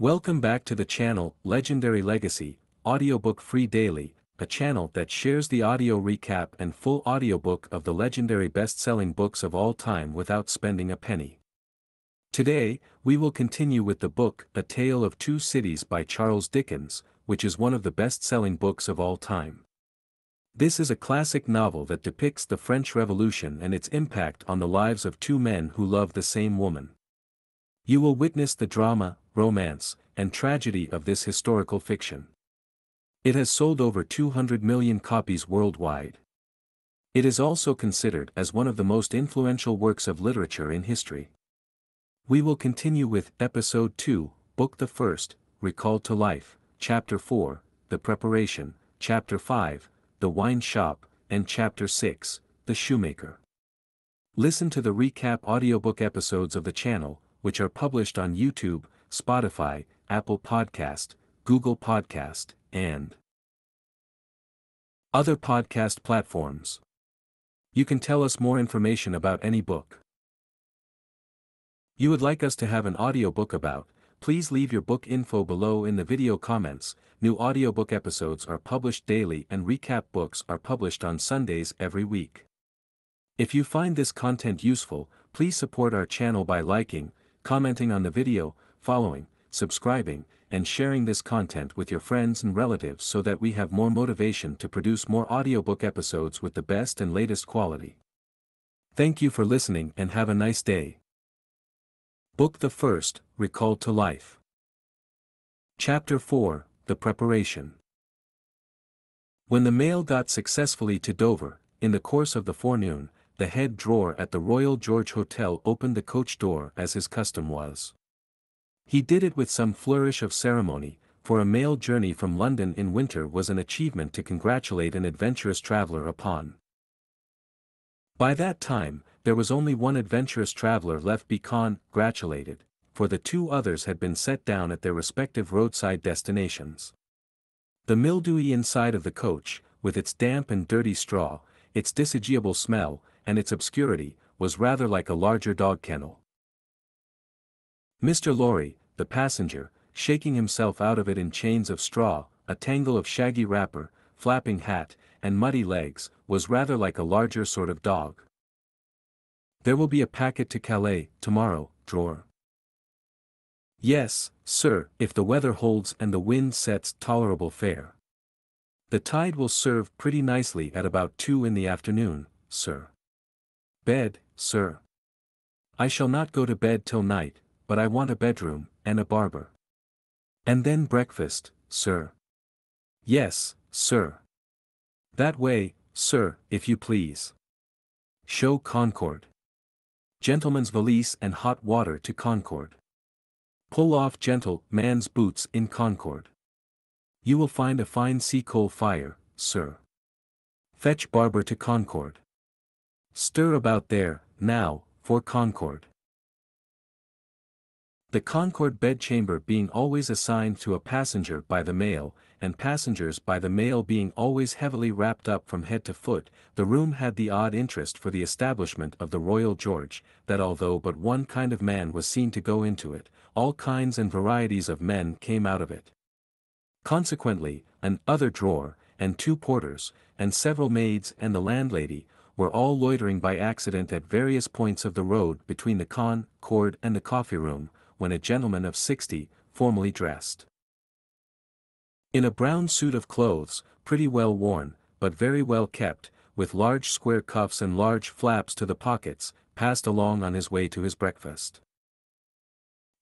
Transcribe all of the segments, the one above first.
Welcome back to the channel, Legendary Legacy, Audiobook Free Daily, a channel that shares the audio recap and full audiobook of the legendary best-selling books of all time without spending a penny. Today, we will continue with the book A Tale of Two Cities by Charles Dickens, which is one of the best-selling books of all time. This is a classic novel that depicts the French Revolution and its impact on the lives of two men who love the same woman. You will witness the drama, romance, and tragedy of this historical fiction. It has sold over 200 million copies worldwide. It is also considered as one of the most influential works of literature in history. We will continue with Episode 2, Book the First, Recalled to Life, Chapter 4, The Preparation, Chapter 5, The Wine Shop, and Chapter 6, The Shoemaker. Listen to the recap audiobook episodes of the channel, which are published on YouTube, Spotify, Apple Podcast, Google Podcast, and other podcast platforms. You can tell us more information about any book you would like us to have an audiobook about. Please leave your book info below in the video comments. New audiobook episodes are published daily and recap books are published on Sundays every week. If you find this content useful, please support our channel by liking, commenting on the video, following, subscribing, and sharing this content with your friends and relatives so that we have more motivation to produce more audiobook episodes with the best and latest quality. Thank you for listening and have a nice day. Book the First, Recalled to Life. Chapter 4, The Preparation. When the mail got successfully to Dover, in the course of the forenoon, the head drawer at the Royal George Hotel opened the coach door as his custom was. He did it with some flourish of ceremony, for a mail journey from London in winter was an achievement to congratulate an adventurous traveller upon. By that time, there was only one adventurous traveller left be congratulated, for the two others had been set down at their respective roadside destinations. The mildewy inside of the coach, with its damp and dirty straw, its disagreeable smell, and its obscurity, was rather like a larger dog kennel. Mr. Lorry, the passenger, shaking himself out of it in chains of straw, a tangle of shaggy wrapper, flapping hat, and muddy legs, was rather like a larger sort of dog. There will be a packet to Calais, tomorrow, drawer. Yes, sir, if the weather holds and the wind sets tolerable fair. The tide will serve pretty nicely at about 2 in the afternoon, sir. Bed, sir. I shall not go to bed till night, but I want a bedroom, and a barber. And then breakfast, sir. Yes, sir. That way, sir, if you please. Show Concord. Gentleman's valise and hot water to Concord. Pull off gentleman's boots in Concord. You will find a fine sea coal fire, sir. Fetch barber to Concord. Stir about there, now, for Concord. The Concord bedchamber being always assigned to a passenger by the mail, and passengers by the mail being always heavily wrapped up from head to foot, the room had the odd interest for the establishment of the Royal George, that although but one kind of man was seen to go into it, all kinds and varieties of men came out of it. Consequently, an other drawer, and 2 porters, and several maids and the landlady, were all loitering by accident at various points of the road between the Concord and the coffee-room, when a gentleman of 60, formally dressed, in a brown suit of clothes, pretty well worn, but very well kept, with large square cuffs and large flaps to the pockets, passed along on his way to his breakfast.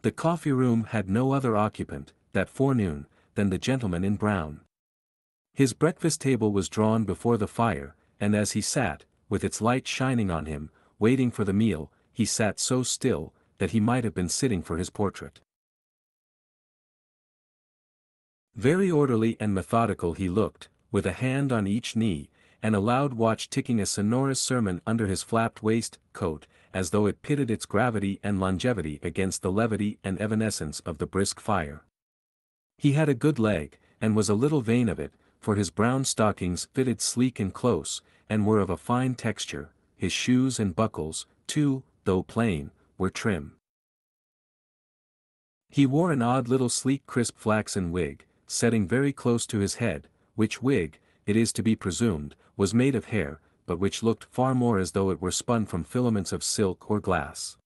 The coffee-room had no other occupant, that forenoon, than the gentleman in brown. His breakfast table was drawn before the fire, and as he sat, with its light shining on him, waiting for the meal, he sat so still, that he might have been sitting for his portrait. Very orderly and methodical he looked, with a hand on each knee, and a loud watch ticking a sonorous sermon under his flapped waistcoat, as though it pitted its gravity and longevity against the levity and evanescence of the brisk fire. He had a good leg, and was a little vain of it, for his brown stockings fitted sleek and close, and were of a fine texture. His shoes and buckles, too, though plain, were trim. He wore an odd little sleek crisp flaxen wig, setting very close to his head, which wig, it is to be presumed, was made of hair, but which looked far more as though it were spun from filaments of silk or glass.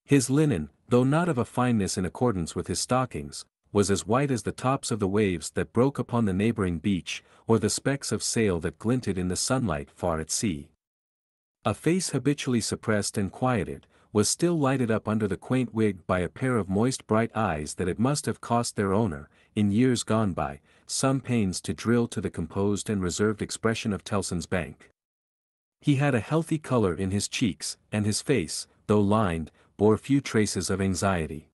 His linen, though not of a fineness in accordance with his stockings, was as white as the tops of the waves that broke upon the neighboring beach, or the specks of sail that glinted in the sunlight far at sea. A face habitually suppressed and quieted, was still lighted up under the quaint wig by a pair of moist bright eyes that it must have cost their owner, in years gone by, some pains to drill to the composed and reserved expression of Tellson's Bank. He had a healthy color in his cheeks, and his face, though lined, bore few traces of anxiety.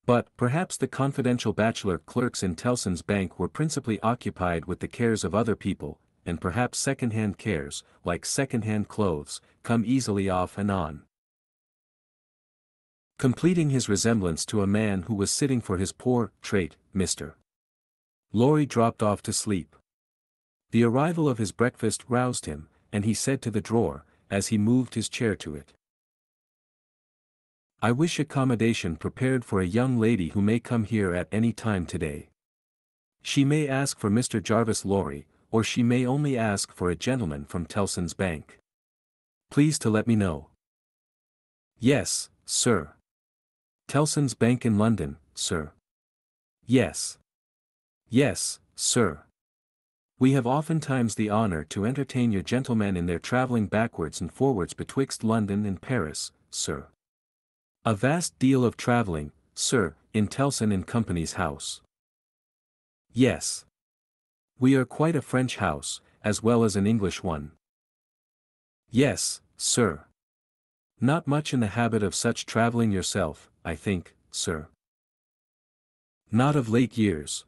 But perhaps the confidential bachelor clerks in Tellson's Bank were principally occupied with the cares of other people, and perhaps second-hand cares, like second-hand clothes, come easily off and on. Completing his resemblance to a man who was sitting for his poor trait, Mr. Lorry dropped off to sleep. The arrival of his breakfast roused him, and he said to the drawer, as he moved his chair to it, "I wish accommodation prepared for a young lady who may come here at any time today. She may ask for Mr. Jarvis Lorry, or she may only ask for a gentleman from Tellson's Bank. Please to let me know." "Yes, sir." "Tellson's Bank in London, sir?" "Yes." "Yes, sir. We have oftentimes the honour to entertain your gentlemen in their travelling backwards and forwards betwixt London and Paris, sir. A vast deal of travelling, sir, in Tellson and Company's house." "Yes. We are quite a French house, as well as an English one." "Yes, sir. Not much in the habit of such travelling yourself, I think, sir?" "Not of late years.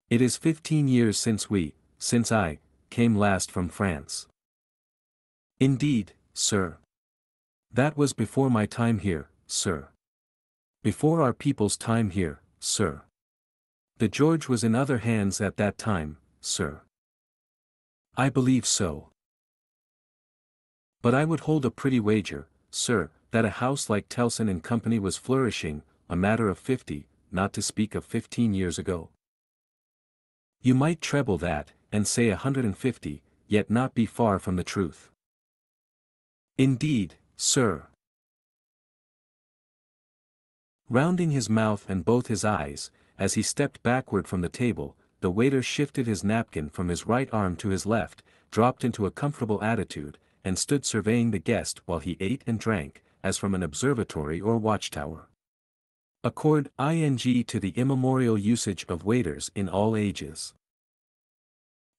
It is 15 years since I, came last from France." "Indeed, sir. That was before my time here, sir." "Before our people's time here, sir. The George was in other hands at that time, sir." "I believe so. But I would hold a pretty wager, sir, that a house like Tellson and Company was flourishing, a matter of 50, not to speak of 15 years ago." "You might treble that, and say 150, yet not be far from the truth." "Indeed, sir." Rounding his mouth and both his eyes, as he stepped backward from the table, the waiter shifted his napkin from his right arm to his left, dropped into a comfortable attitude, and stood surveying the guest while he ate and drank, as from an observatory or watchtower. Accord ing to the immemorial usage of waiters in all ages.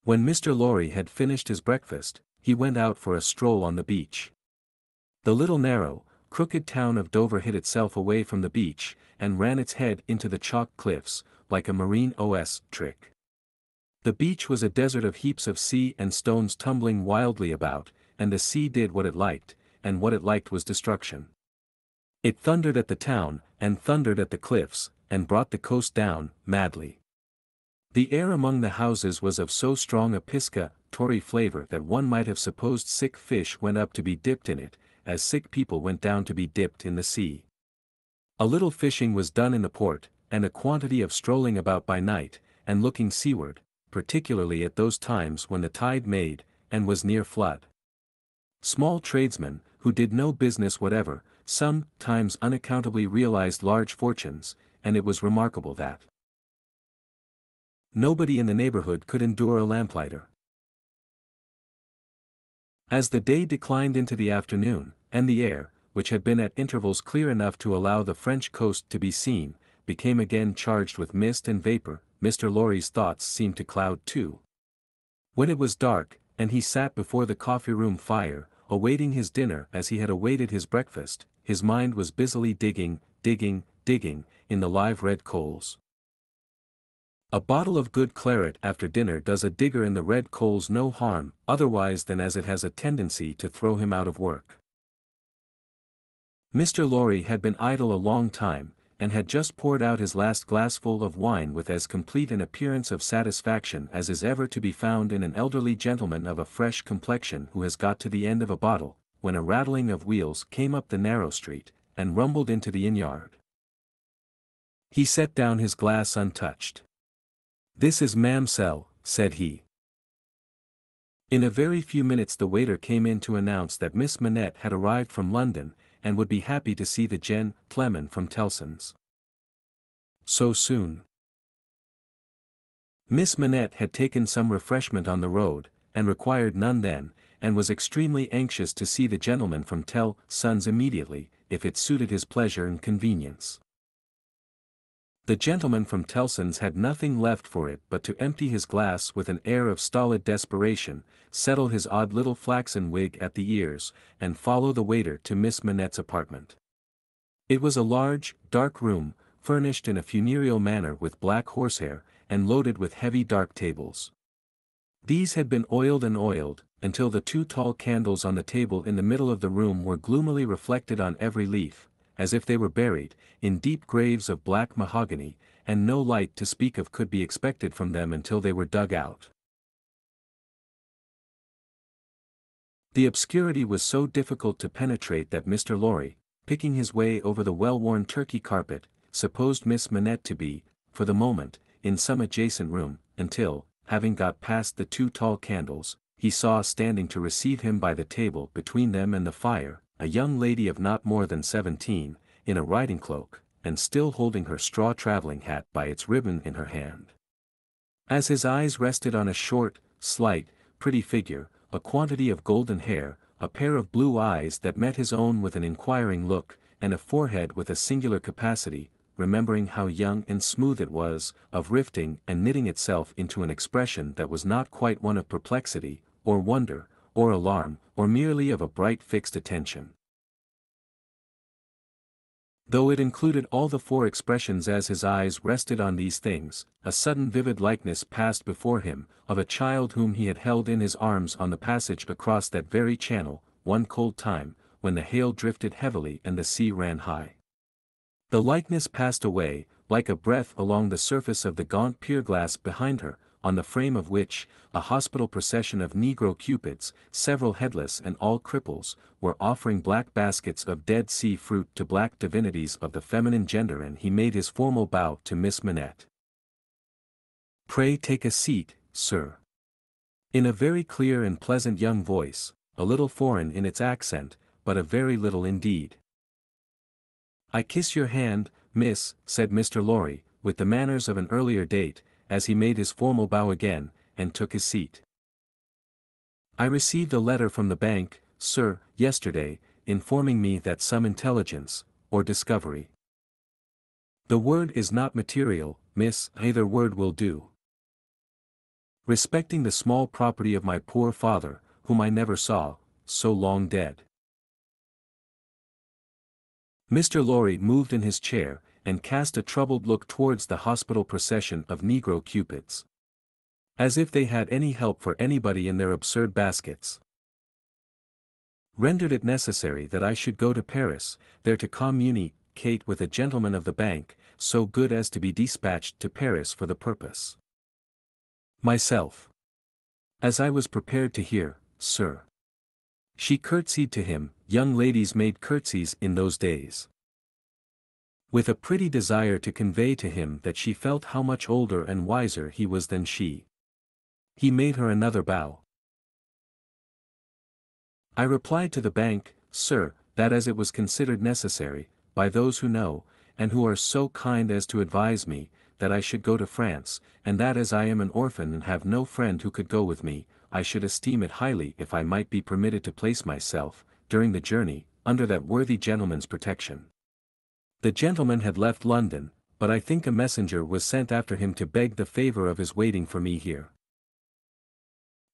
When Mr. Lorry had finished his breakfast, he went out for a stroll on the beach. The little narrow, crooked town of Dover hid itself away from the beach, and ran its head into the chalk cliffs, like a marine OS trick. The beach was a desert of heaps of sea and stones tumbling wildly about, and the sea did what it liked, and what it liked was destruction. It thundered at the town, and thundered at the cliffs, and brought the coast down, madly. The air among the houses was of so strong a pisca-tory flavor that one might have supposed sick fish went up to be dipped in it, as sick people went down to be dipped in the sea. A little fishing was done in the port, and a quantity of strolling about by night, and looking seaward, particularly at those times when the tide made, and was near flood. Small tradesmen, who did no business whatever, sometimes unaccountably realized large fortunes, and it was remarkable that nobody in the neighborhood could endure a lamplighter. As the day declined into the afternoon, and the air, which had been at intervals clear enough to allow the French coast to be seen, became again charged with mist and vapor, Mr. Lorry's thoughts seemed to cloud too. When it was dark, and he sat before the coffee-room fire, awaiting his dinner as he had awaited his breakfast, his mind was busily digging, in the live red coals. A bottle of good claret after dinner does a digger in the red coals no harm, otherwise than as it has a tendency to throw him out of work. Mr. Lorry had been idle a long time, and had just poured out his last glassful of wine with as complete an appearance of satisfaction as is ever to be found in an elderly gentleman of a fresh complexion who has got to the end of a bottle, when a rattling of wheels came up the narrow street, and rumbled into the inn-yard. He set down his glass untouched. "This is Mamselle," said he. In a very few minutes the waiter came in to announce that Miss Manette had arrived from London, and would be happy to see the gentleman from Tellson's. So soon. Miss Manette had taken some refreshment on the road, and required none then, and was extremely anxious to see the gentleman from Tellson's immediately, if it suited his pleasure and convenience. The gentleman from Tellson's had nothing left for it but to empty his glass with an air of stolid desperation, settle his odd little flaxen wig at the ears, and follow the waiter to Miss Manette's apartment. It was a large, dark room, furnished in a funereal manner with black horsehair, and loaded with heavy dark tables. These had been oiled and oiled, until the two tall candles on the table in the middle of the room were gloomily reflected on every leaf, as if they were buried in deep graves of black mahogany, and no light to speak of could be expected from them until they were dug out. The obscurity was so difficult to penetrate that Mr. Lorry, picking his way over the well-worn Turkey carpet, supposed Miss Manette to be, for the moment, in some adjacent room, until, having got past the two tall candles, he saw standing to receive him by the table between them and the fire, a young lady of not more than 17, in a riding cloak, and still holding her straw travelling hat by its ribbon in her hand. As his eyes rested on a short, slight, pretty figure, a quantity of golden hair, a pair of blue eyes that met his own with an inquiring look, and a forehead with a singular capacity, remembering how young and smooth it was, of rifting and knitting itself into an expression that was not quite one of perplexity, or wonder, or alarm, or merely of a bright fixed attention. Though it included all the four expressions as his eyes rested on these things, a sudden vivid likeness passed before him, of a child whom he had held in his arms on the passage across that very channel, one cold time, when the hail drifted heavily and the sea ran high. The likeness passed away, like a breath along the surface of the gaunt pier-glass behind her, on the frame of which, a hospital procession of Negro cupids, several headless and all cripples, were offering black baskets of Dead Sea fruit to black divinities of the feminine gender, and he made his formal bow to Miss Manette. "Pray take a seat, sir." In a very clear and pleasant young voice, a little foreign in its accent, but a very little indeed. "I kiss your hand, miss," said Mr. Lorry, with the manners of an earlier date, as he made his formal bow again, and took his seat. "I received a letter from the bank, sir, yesterday, informing me that some intelligence, or discovery. The word is not material, miss, either word will do. Respecting the small property of my poor father, whom I never saw, so long dead." Mr. Lorry moved in his chair, and cast a troubled look towards the hospital procession of Negro cupids. As if they had any help for anybody in their absurd baskets. "Rendered it necessary that I should go to Paris, there to communicate with a gentleman of the bank, so good as to be dispatched to Paris for the purpose. Myself. As I was prepared to hear, sir." She curtsied to him, young ladies made curtsies in those days. With a pretty desire to convey to him that she felt how much older and wiser he was than she. He made her another bow. "I replied to the bank, sir, that as it was considered necessary, by those who know, and who are so kind as to advise me, that I should go to France, and that as I am an orphan and have no friend who could go with me, I should esteem it highly if I might be permitted to place myself, during the journey, under that worthy gentleman's protection. The gentleman had left London, but I think a messenger was sent after him to beg the favour of his waiting for me here.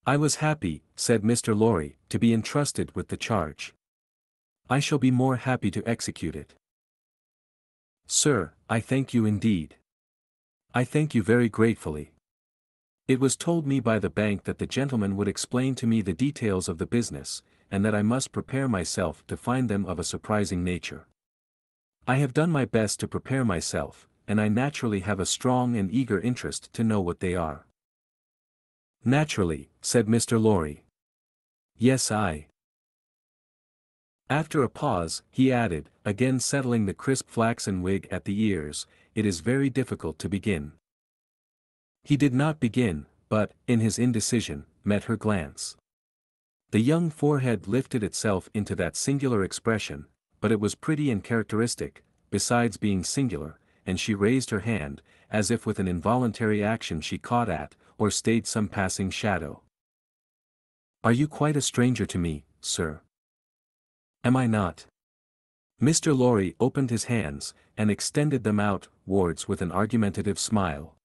I was happy," said Mr. Lorry, "to be entrusted with the charge. I shall be more happy to execute it. Sir, I thank you indeed. I thank you very gratefully. It was told me by the bank that the gentleman would explain to me the details of the business, and that I must prepare myself to find them of a surprising nature. I have done my best to prepare myself, and I naturally have a strong and eager interest to know what they are." "Naturally," said Mr. Lorry. "Yes, After a pause, he added, again settling the crisp flaxen wig at the ears, "It is very difficult to begin." He did not begin, but, in his indecision, met her glance. The young forehead lifted itself into that singular expression, but it was pretty and characteristic, besides being singular, and she raised her hand, as if with an involuntary action she caught at, or stayed some passing shadow. "Are you quite a stranger to me, sir?" "Am I not?" Mr. Lorry opened his hands, and extended them outwards with an argumentative smile.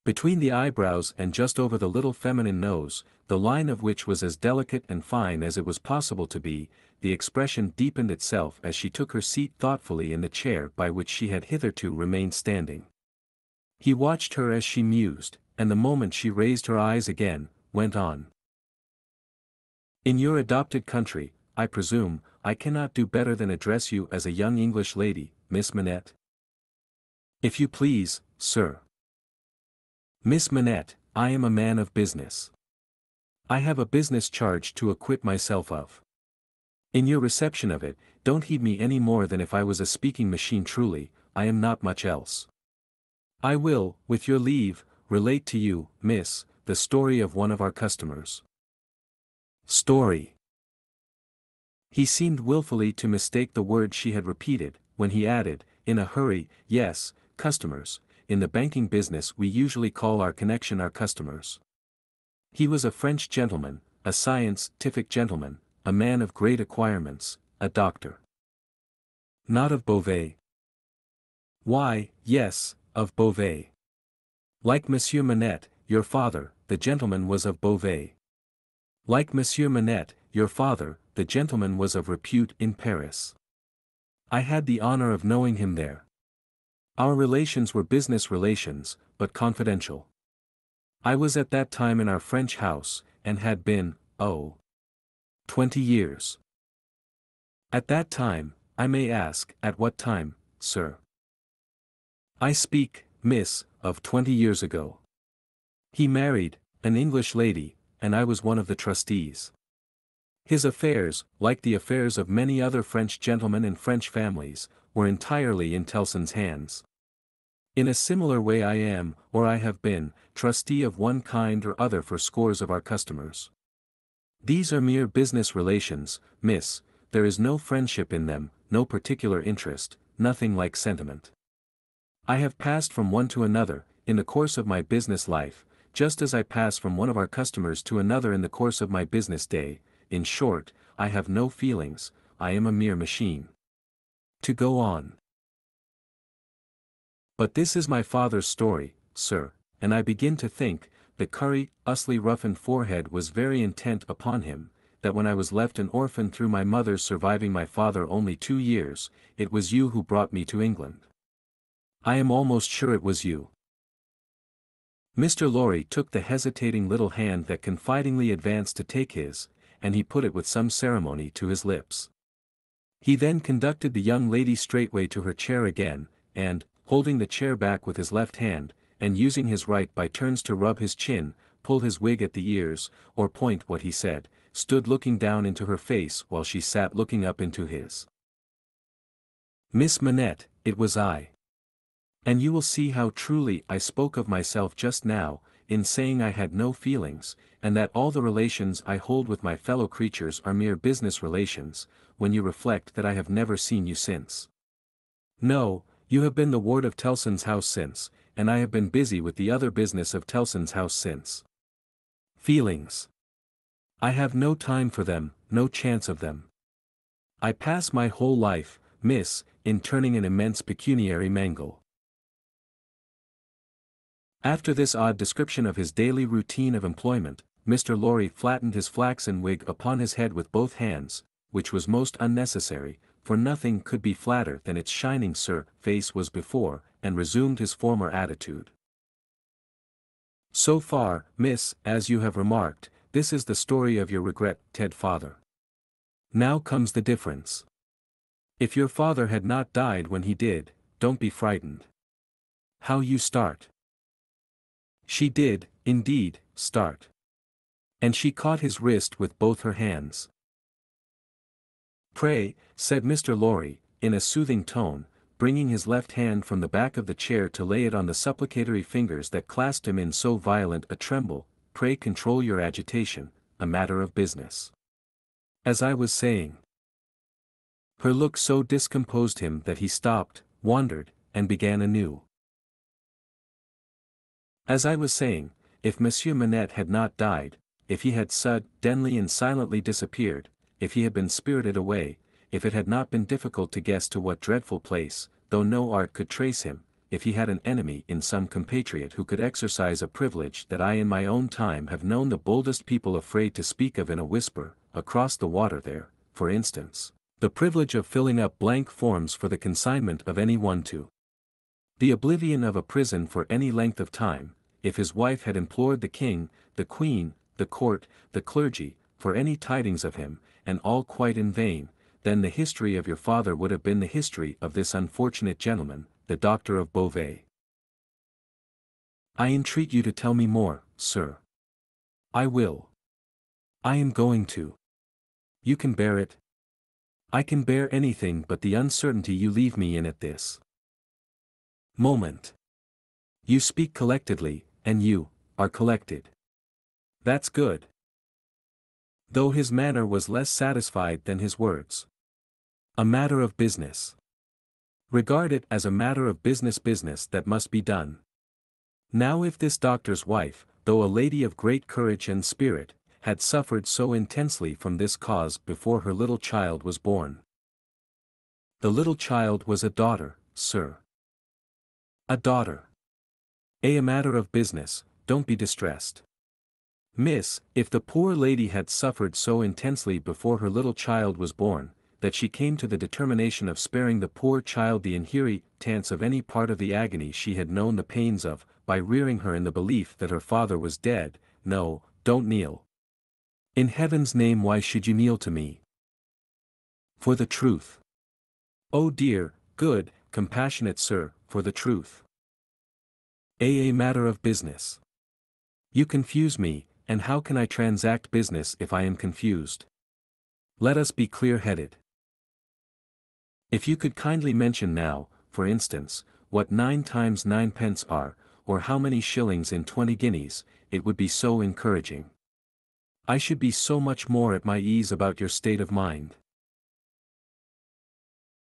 Between the eyebrows and just over the little feminine nose, the line of which was as delicate and fine as it was possible to be, the expression deepened itself as she took her seat thoughtfully in the chair by which she had hitherto remained standing. He watched her as she mused, and the moment she raised her eyes again, went on. "In your adopted country, I presume, I cannot do better than address you as a young English lady, Miss Manette?" "If you please, sir." "Miss Manette, I am a man of business. I have a business charge to acquit myself of. In your reception of it, don't heed me any more than if I was a speaking machine. Truly, I am not much else. I will, with your leave, relate to you, miss, the story of one of our customers." "Story." He seemed wilfully to mistake the word she had repeated, when he added, in a hurry, "Yes, customers. In the banking business we usually call our connection our customers." He was a French gentleman, a scientific gentleman, a man of great acquirements, a doctor. "Not of Beauvais?" "Why, yes, of Beauvais. Like Monsieur Manette, your father, the gentleman was of Beauvais. Like Monsieur Manette, your father, the gentleman was of repute in Paris. I had the honor of knowing him there. Our relations were business relations, but confidential. I was at that time in our French house, and had been, 20 years. At that time, I may ask, at what time, sir?" "I speak, miss, of 20 years ago. He married an English lady, and I was one of the trustees. His affairs, like the affairs of many other French gentlemen and French families, were entirely in Tellson's hands. In a similar way I am, or I have been, trustee of one kind or other for scores of our customers. These are mere business relations, miss, there is no friendship in them, no particular interest, nothing like sentiment. I have passed from one to another, in the course of my business life, just as I pass from one of our customers to another in the course of my business day. In short, I have no feelings, I am a mere machine. To go on. But this is my father's story, sir, and I begin to think, the curiously roughened forehead was very intent upon him, that when I was left an orphan through my mother's surviving my father only 2 years, it was you who brought me to England. I am almost sure it was you." Mr. Lorry took the hesitating little hand that confidingly advanced to take his, and he put it with some ceremony to his lips. He then conducted the young lady straightway to her chair again, and, holding the chair back with his left hand, and using his right by turns to rub his chin, pull his wig at the ears, or point what he said, stood looking down into her face while she sat looking up into his. "Miss Manette, it was I. And you will see how truly I spoke of myself just now, in saying I had no feelings, and that all the relations I hold with my fellow creatures are mere business relations, when you reflect that I have never seen you since. No, you have been the ward of Tellson's house since, and I have been busy with the other business of Tellson's house since. Feelings. I have no time for them, no chance of them. I pass my whole life, miss, in turning an immense pecuniary mangle." After this odd description of his daily routine of employment, Mr. Lorry flattened his flaxen wig upon his head with both hands, which was most unnecessary, for nothing could be flatter than its shining face was before, and resumed his former attitude. "So far, miss, as you have remarked, this is the story of your regretted father. Now comes the difference. If your father had not died when he did, don't be frightened. How you start!" She did, indeed, start. And she caught his wrist with both her hands. "Pray," said Mr. Lorry, in a soothing tone, bringing his left hand from the back of the chair to lay it on the supplicatory fingers that clasped him in so violent a tremble, "pray control your agitation, a matter of business. As I was saying." Her look so discomposed him that he stopped, wandered, and began anew. "As I was saying, if Monsieur Manette had not died, if he had suddenly and silently disappeared, if he had been spirited away, if it had not been difficult to guess to what dreadful place, though no art could trace him, if he had an enemy in some compatriot who could exercise a privilege that I in my own time have known the boldest people afraid to speak of in a whisper, across the water there, for instance, the privilege of filling up blank forms for the consignment of any one to the oblivion of a prison for any length of time, if his wife had implored the king, the queen, the court, the clergy, for any tidings of him, and all quite in vain, then the history of your father would have been the history of this unfortunate gentleman, the doctor of Beauvais. I entreat you to tell me more, sir. I will. I am going to. You can bear it. I can bear anything but the uncertainty you leave me in at this moment. You speak collectedly, and you are collected. That's good." Though his manner was less satisfied than his words. "A matter of business. Regard it as a matter of business that must be done. Now if this doctor's wife, though a lady of great courage and spirit, had suffered so intensely from this cause before her little child was born." "The little child was a daughter, sir." "A daughter. A matter of business, don't be distressed. Miss, if the poor lady had suffered so intensely before her little child was born, that she came to the determination of sparing the poor child the inheritance of any part of the agony she had known the pains of, by rearing her in the belief that her father was dead, no, don't kneel. In heaven's name, why should you kneel to me? For the truth. Oh dear, good, compassionate sir, for the truth. A matter of business. You confuse me, and how can I transact business if I am confused? Let us be clear-headed. If you could kindly mention now, for instance, what 9 times 9 pence are, or how many shillings in 20 guineas, it would be so encouraging. I should be so much more at my ease about your state of mind."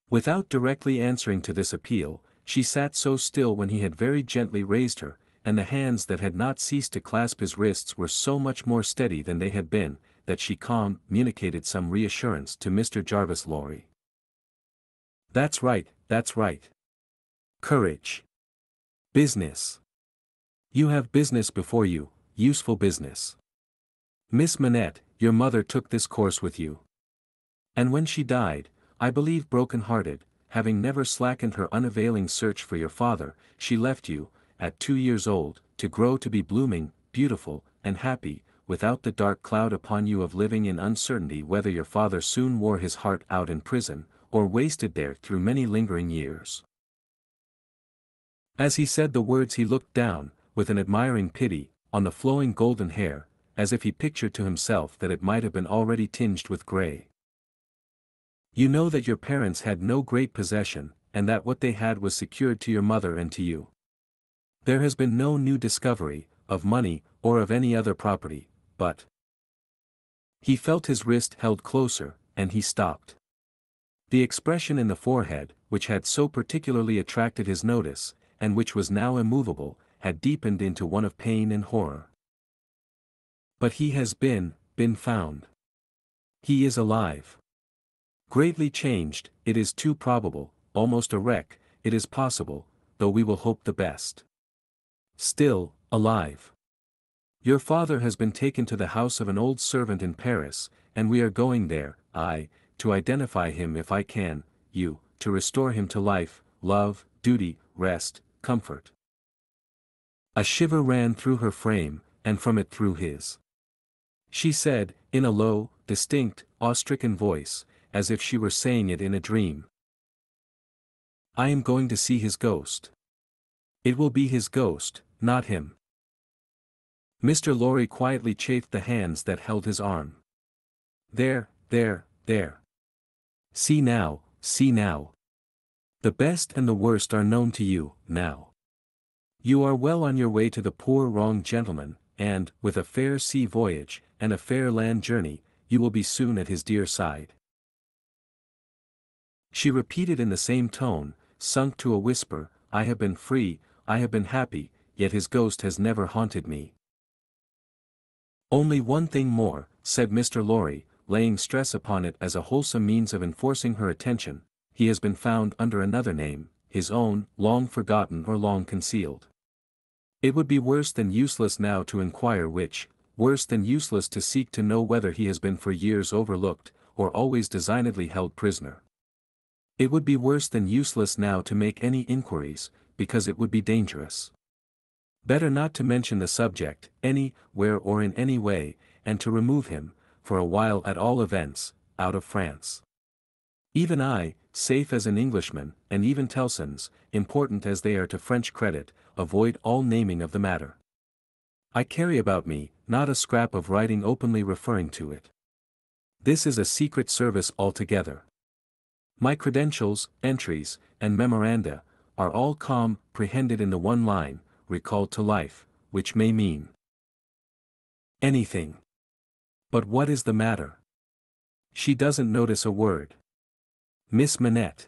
Without directly answering to this appeal, she sat so still when he had very gently raised her, and the hands that had not ceased to clasp his wrists were so much more steady than they had been, that she communicated some reassurance to Mr. Jarvis Lorry. That's right, that's right. Courage. Business. You have business before you, useful business. Miss Manette, your mother took this course with you. And when she died, I believe broken-hearted, having never slackened her unavailing search for your father, she left you, at 2 years old, to grow to be blooming, beautiful, and happy, without the dark cloud upon you of living in uncertainty whether your father soon wore his heart out in prison, or wasted there through many lingering years. As he said the words he looked down, with an admiring pity, on the flowing golden hair, as if he pictured to himself that it might have been already tinged with grey. You know that your parents had no great possession, and that what they had was secured to your mother and to you. There has been no new discovery, of money, or of any other property, but... He felt his wrist held closer, and he stopped. The expression in the forehead, which had so particularly attracted his notice, and which was now immovable, had deepened into one of pain and horror. But he has been found. He is alive. Greatly changed, it is too probable, almost a wreck, it is possible, though we will hope the best. Still, alive. Your father has been taken to the house of an old servant in Paris, and we are going there, I, to identify him if I can, you, to restore him to life, love, duty, rest, comfort. A shiver ran through her frame, and from it through his. She said, in a low, distinct, awe-stricken voice, as if she were saying it in a dream. I am going to see his ghost. It will be his ghost, not him. Mr. Lorry quietly chafed the hands that held his arm. There. See now, see now. The best and the worst are known to you, now. You are well on your way to the poor wronged gentleman, and, with a fair sea voyage, and a fair land journey, you will be soon at his dear side. She repeated in the same tone, sunk to a whisper, I have been free, I have been happy, yet his ghost has never haunted me. Only one thing more, said Mr. Lorry, laying stress upon it as a wholesome means of enforcing her attention, he has been found under another name, his own, long forgotten or long concealed. It would be worse than useless now to inquire which, worse than useless to seek to know whether he has been for years overlooked, or always designedly held prisoner. It would be worse than useless now to make any inquiries, because it would be dangerous. Better not to mention the subject, anywhere or in any way, and to remove him, for a while at all events, out of France. Even I, safe as an Englishman, and even Tellson's, important as they are to French credit, avoid all naming of the matter. I carry about me, not a scrap of writing openly referring to it. This is a secret service altogether. My credentials, entries, and memoranda, are all comprehended in the one line, recalled to life, which may mean anything. But what is the matter? She doesn't notice a word. Miss Manette.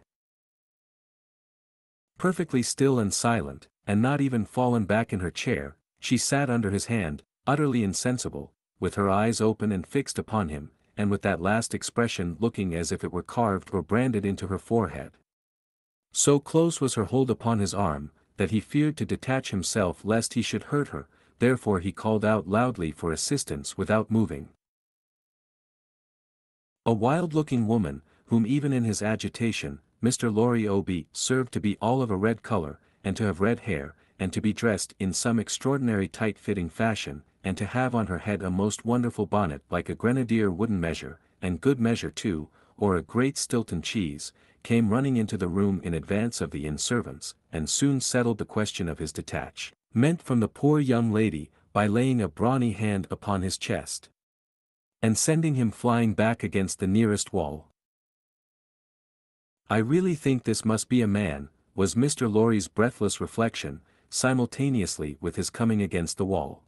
Perfectly still and silent, and not even fallen back in her chair, she sat under his hand, utterly insensible, with her eyes open and fixed upon him, and with that last expression looking as if it were carved or branded into her forehead. So close was her hold upon his arm, that he feared to detach himself lest he should hurt her, therefore he called out loudly for assistance without moving. A wild-looking woman, whom even in his agitation, Mr. Lorry observed to be all of a red color, and to have red hair, and to be dressed in some extraordinary tight-fitting fashion, and to have on her head a most wonderful bonnet like a grenadier wooden measure, and good measure too, or a great Stilton cheese, came running into the room in advance of the inn servants, and soon settled the question of his detachment from the poor young lady, by laying a brawny hand upon his chest, and sending him flying back against the nearest wall. I really think this must be a man, was Mr. Lorry's breathless reflection, simultaneously with his coming against the wall.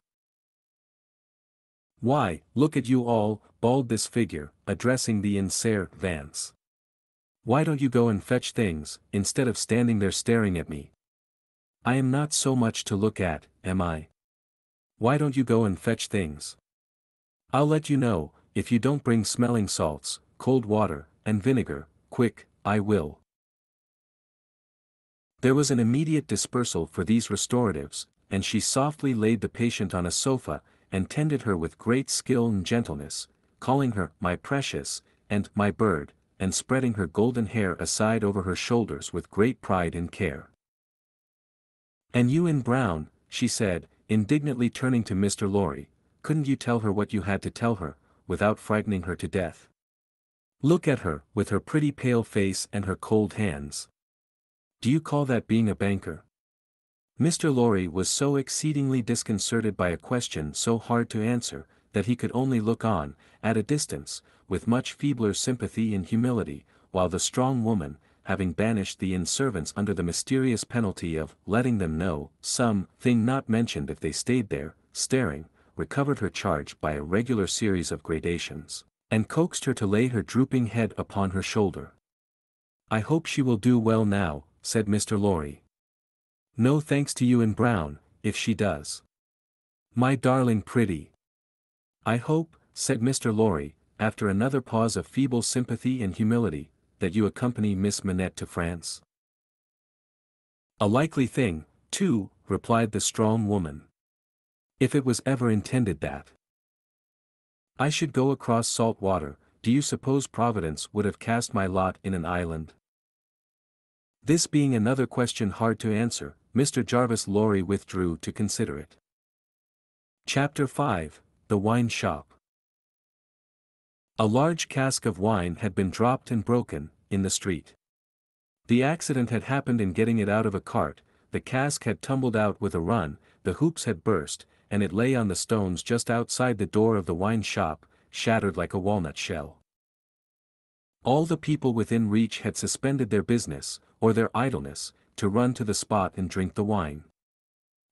Why, look at you all, bawled this figure, addressing the servants. Why don't you go and fetch things, instead of standing there staring at me? I am not so much to look at, am I? Why don't you go and fetch things? I'll let you know, if you don't bring smelling salts, cold water, and vinegar, quick, I will. There was an immediate dispersal for these restoratives, and she softly laid the patient on a sofa, and tended her with great skill and gentleness, calling her, my precious, and my bird, and spreading her golden hair aside over her shoulders with great pride and care. And you in brown, she said, indignantly turning to Mr. Lorry, couldn't you tell her what you had to tell her, without frightening her to death? Look at her, with her pretty pale face and her cold hands. Do you call that being a banker? Mr. Lorry was so exceedingly disconcerted by a question so hard to answer, that he could only look on, at a distance, with much feebler sympathy and humility, while the strong woman, having banished the inn servants under the mysterious penalty of letting them know some thing not mentioned if they stayed there, staring, recovered her charge by a regular series of gradations, and coaxed her to lay her drooping head upon her shoulder. I hope she will do well now, said Mr. Lorry. No thanks to you in brown, if she does. My darling pretty. I hope, said Mr. Lorry, after another pause of feeble sympathy and humility, that you accompany Miss Manette to France. A likely thing, too, replied the strong woman. If it was ever intended that I should go across salt water, do you suppose Providence would have cast my lot in an island? This being another question hard to answer, Mr. Jarvis Lorry withdrew to consider it. Chapter 5, The Wine Shop. A large cask of wine had been dropped and broken, in the street. The accident had happened in getting it out of a cart, the cask had tumbled out with a run, the hoops had burst, and it lay on the stones just outside the door of the wine shop, shattered like a walnut shell. All the people within reach had suspended their business, or their idleness, to run to the spot and drink the wine.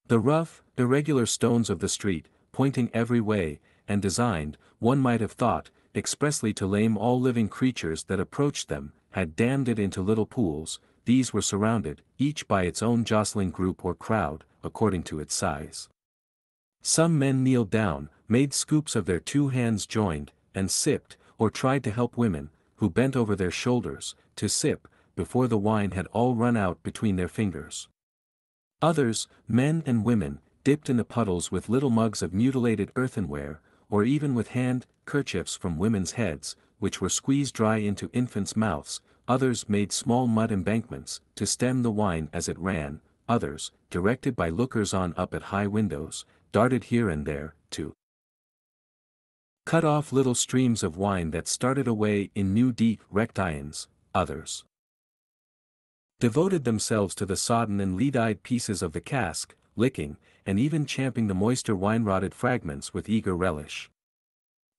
The rough, irregular stones of the street, pointing every way, and designed, one might have thought, expressly to lame all living creatures that approached them, had dammed it into little pools. These were surrounded, each by its own jostling group or crowd, according to its size. Some men kneeled down, made scoops of their 2 hands joined, and sipped, or tried to help women, who bent over their shoulders, to sip, before the wine had all run out between their fingers. Others, men and women, dipped in the puddles with little mugs of mutilated earthenware, or even with hand-kerchiefs from women's heads, which were squeezed dry into infants' mouths. Others made small mud embankments, to stem the wine as it ran. Others, directed by lookers-on up at high windows, darted here and there, to cut off little streams of wine that started away in new deep rectines. Others devoted themselves to the sodden and lead-eyed pieces of the cask, licking, and even champing the moister wine-rotted fragments with eager relish.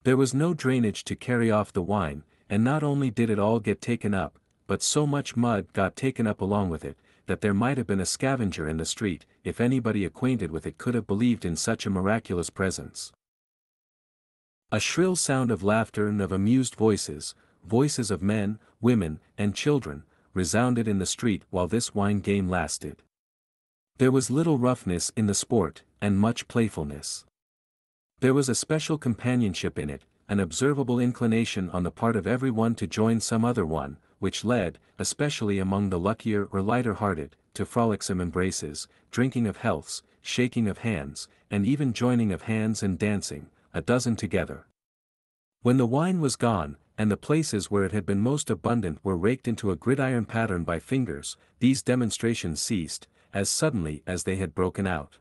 There was no drainage to carry off the wine, and not only did it all get taken up, but so much mud got taken up along with it, that there might have been a scavenger in the street, if anybody acquainted with it could have believed in such a miraculous presence. A shrill sound of laughter and of amused voices, voices of men, women, and children, resounded in the street while this wine game lasted. There was little roughness in the sport, and much playfulness. There was a special companionship in it, an observable inclination on the part of every one to join some other one, which led, especially among the luckier or lighter-hearted, to frolicsome embraces, drinking of healths, shaking of hands, and even joining of hands and dancing, a dozen together. When the wine was gone, and the places where it had been most abundant were raked into a gridiron pattern by fingers, these demonstrations ceased, as suddenly as they had broken out.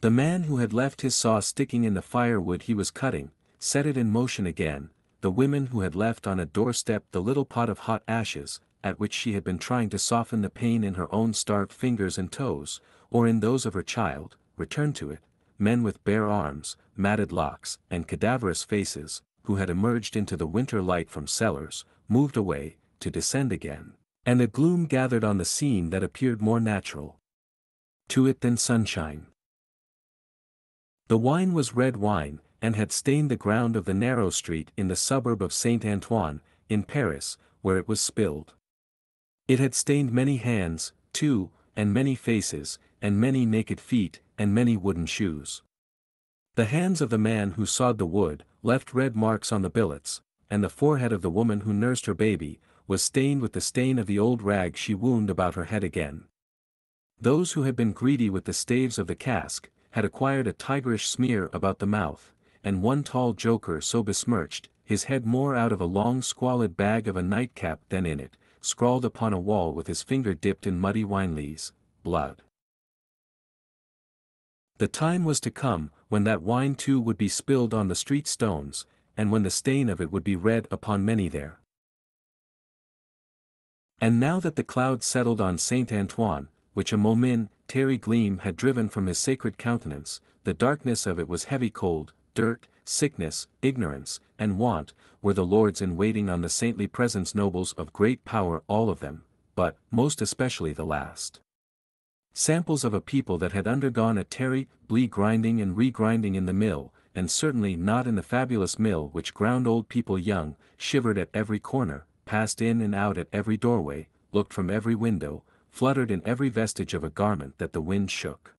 The man who had left his saw sticking in the firewood he was cutting, set it in motion again. The women who had left on a doorstep the little pot of hot ashes, at which she had been trying to soften the pain in her own starved fingers and toes, or in those of her child, returned to it. Men with bare arms, matted locks, and cadaverous faces, who had emerged into the winter light from cellars, moved away, to descend again, and a gloom gathered on the scene that appeared more natural to it than sunshine. The wine was red wine, and had stained the ground of the narrow street in the suburb of Saint-Antoine, in Paris, where it was spilled. It had stained many hands, too, and many faces, and many naked feet, and many wooden shoes. The hands of the man who sawed the wood, left red marks on the billets, and the forehead of the woman who nursed her baby, was stained with the stain of the old rag she wound about her head again. Those who had been greedy with the staves of the cask, had acquired a tigerish smear about the mouth, and one tall joker so besmirched, his head more out of a long squalid bag of a nightcap than in it, scrawled upon a wall with his finger dipped in muddy wine-lees, blood. The time was to come, when that wine too would be spilled on the street stones, and when the stain of it would be read upon many there. And now that the cloud settled on Saint-Antoine, which a momentary gleam had driven from his sacred countenance, the darkness of it was heavy cold, dirt, sickness, ignorance, and want, were the lords in waiting on the saintly presence, nobles of great power all of them, but, most especially the last. Samples of a people that had undergone a terribly grinding and regrinding in the mill, and certainly not in the fabulous mill which ground old people young, shivered at every corner, passed in and out at every doorway, looked from every window, fluttered in every vestige of a garment that the wind shook.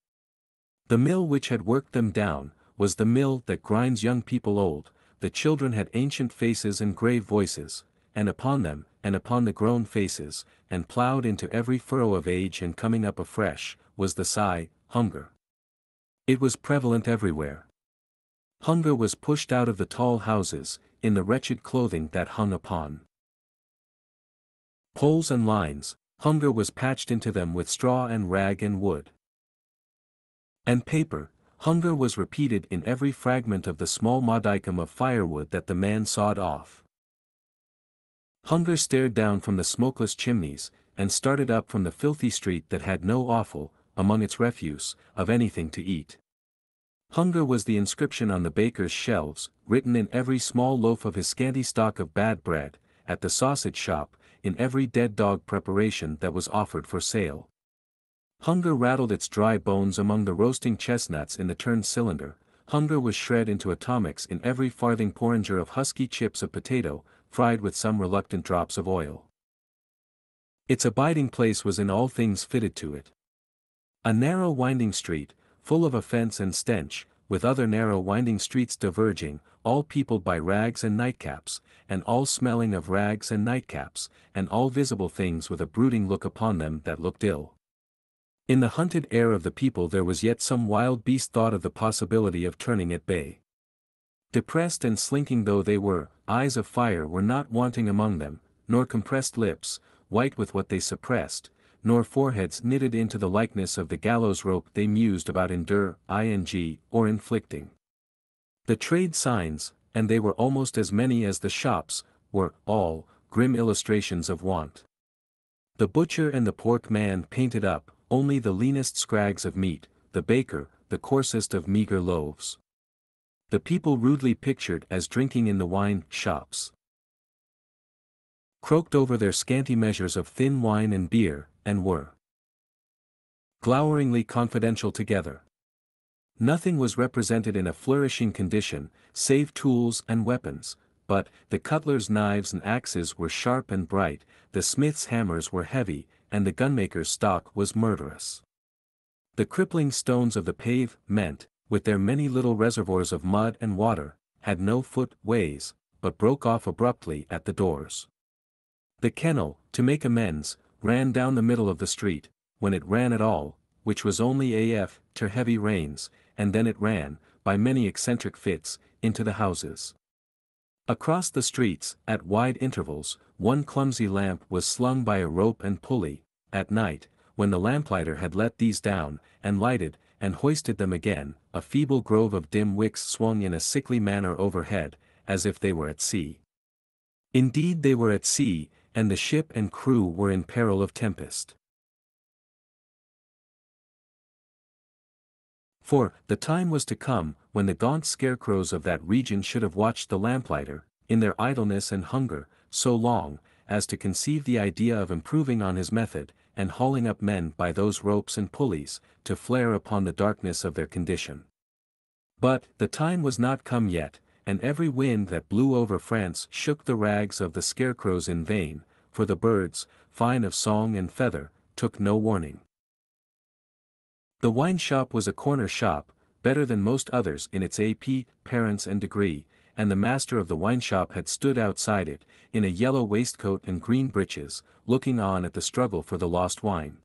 The mill which had worked them down, was the mill that grinds young people old. The children had ancient faces and grave voices, and upon them, and upon the grown faces, and ploughed into every furrow of age and coming up afresh, was the sigh, hunger. It was prevalent everywhere. Hunger was pushed out of the tall houses, in the wretched clothing that hung upon poles and lines. Hunger was patched into them with straw and rag and wood and paper. Hunger was repeated in every fragment of the small modicum of firewood that the man sawed off. Hunger stared down from the smokeless chimneys, and started up from the filthy street that had no offal, among its refuse, of anything to eat. Hunger was the inscription on the baker's shelves, written in every small loaf of his scanty stock of bad bread, at the sausage shop, in every dead dog preparation that was offered for sale. Hunger rattled its dry bones among the roasting chestnuts in the turned cylinder. Hunger was shred into atomics in every farthing porringer of husky chips of potato, fried with some reluctant drops of oil. Its abiding place was in all things fitted to it. A narrow winding street, full of offence and stench, with other narrow winding streets diverging, all peopled by rags and nightcaps, and all smelling of rags and nightcaps, and all visible things with a brooding look upon them that looked ill. In the hunted air of the people there was yet some wild beast thought of the possibility of turning at bay. Depressed and slinking though they were, eyes of fire were not wanting among them, nor compressed lips, white with what they suppressed, nor foreheads knitted into the likeness of the gallows rope they mused about or inflicting. The trade signs, and they were almost as many as the shops, were, all, grim illustrations of want. The butcher and the pork man painted up, only the leanest scrags of meat, the baker, the coarsest of meagre loaves. The people rudely pictured as drinking in the wine shops, croaked over their scanty measures of thin wine and beer, and were gloweringly confidential together. Nothing was represented in a flourishing condition, save tools and weapons, but the cutler's knives and axes were sharp and bright, the smith's hammers were heavy, and the gunmaker's stock was murderous. The crippling stones of the pavement, with their many little reservoirs of mud and water, had no footways, but broke off abruptly at the doors. The kennel, to make amends, ran down the middle of the street, when it ran at all, which was only after heavy rains, and then it ran, by many eccentric fits, into the houses. Across the streets, at wide intervals, one clumsy lamp was slung by a rope and pulley. At night, when the lamplighter had let these down, and lighted, and hoisted them again, a feeble grove of dim wicks swung in a sickly manner overhead, as if they were at sea. Indeed they were at sea, and the ship and crew were in peril of tempest. For, the time was to come, when the gaunt scarecrows of that region should have watched the lamplighter, in their idleness and hunger, so long, as to conceive the idea of improving on his method, and hauling up men by those ropes and pulleys, to flare upon the darkness of their condition. But, the time was not come yet, and every wind that blew over France shook the rags of the scarecrows in vain, for the birds, fine of song and feather, took no warning. The wine shop was a corner shop, better than most others in its appearance and degree, and the master of the wine shop had stood outside it, in a yellow waistcoat and green breeches, looking on at the struggle for the lost wine.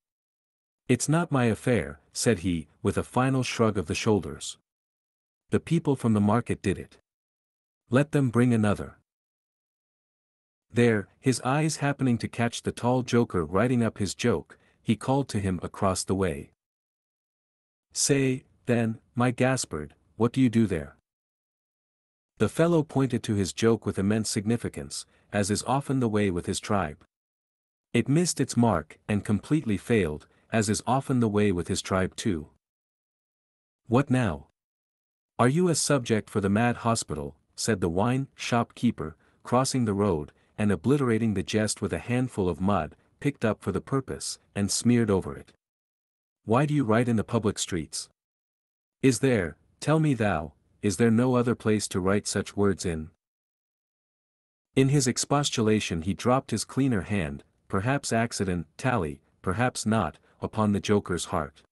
"It's not my affair," said he, with a final shrug of the shoulders. "The people from the market did it. Let them bring another." There, his eyes happening to catch the tall joker writing up his joke, he called to him across the way. "Say, then, my Gaspard, what do you do there?" The fellow pointed to his joke with immense significance, as is often the way with his tribe. It missed its mark, and completely failed, as is often the way with his tribe too. "What now? Are you a subject for the mad hospital?" said the wine shopkeeper, crossing the road, and obliterating the jest with a handful of mud, picked up for the purpose, and smeared over it. "Why do you write in the public streets? Is there, tell me thou, is there no other place to write such words in?" In his expostulation he dropped his cleaner hand, perhaps accidentally, perhaps not, upon the joker's heart.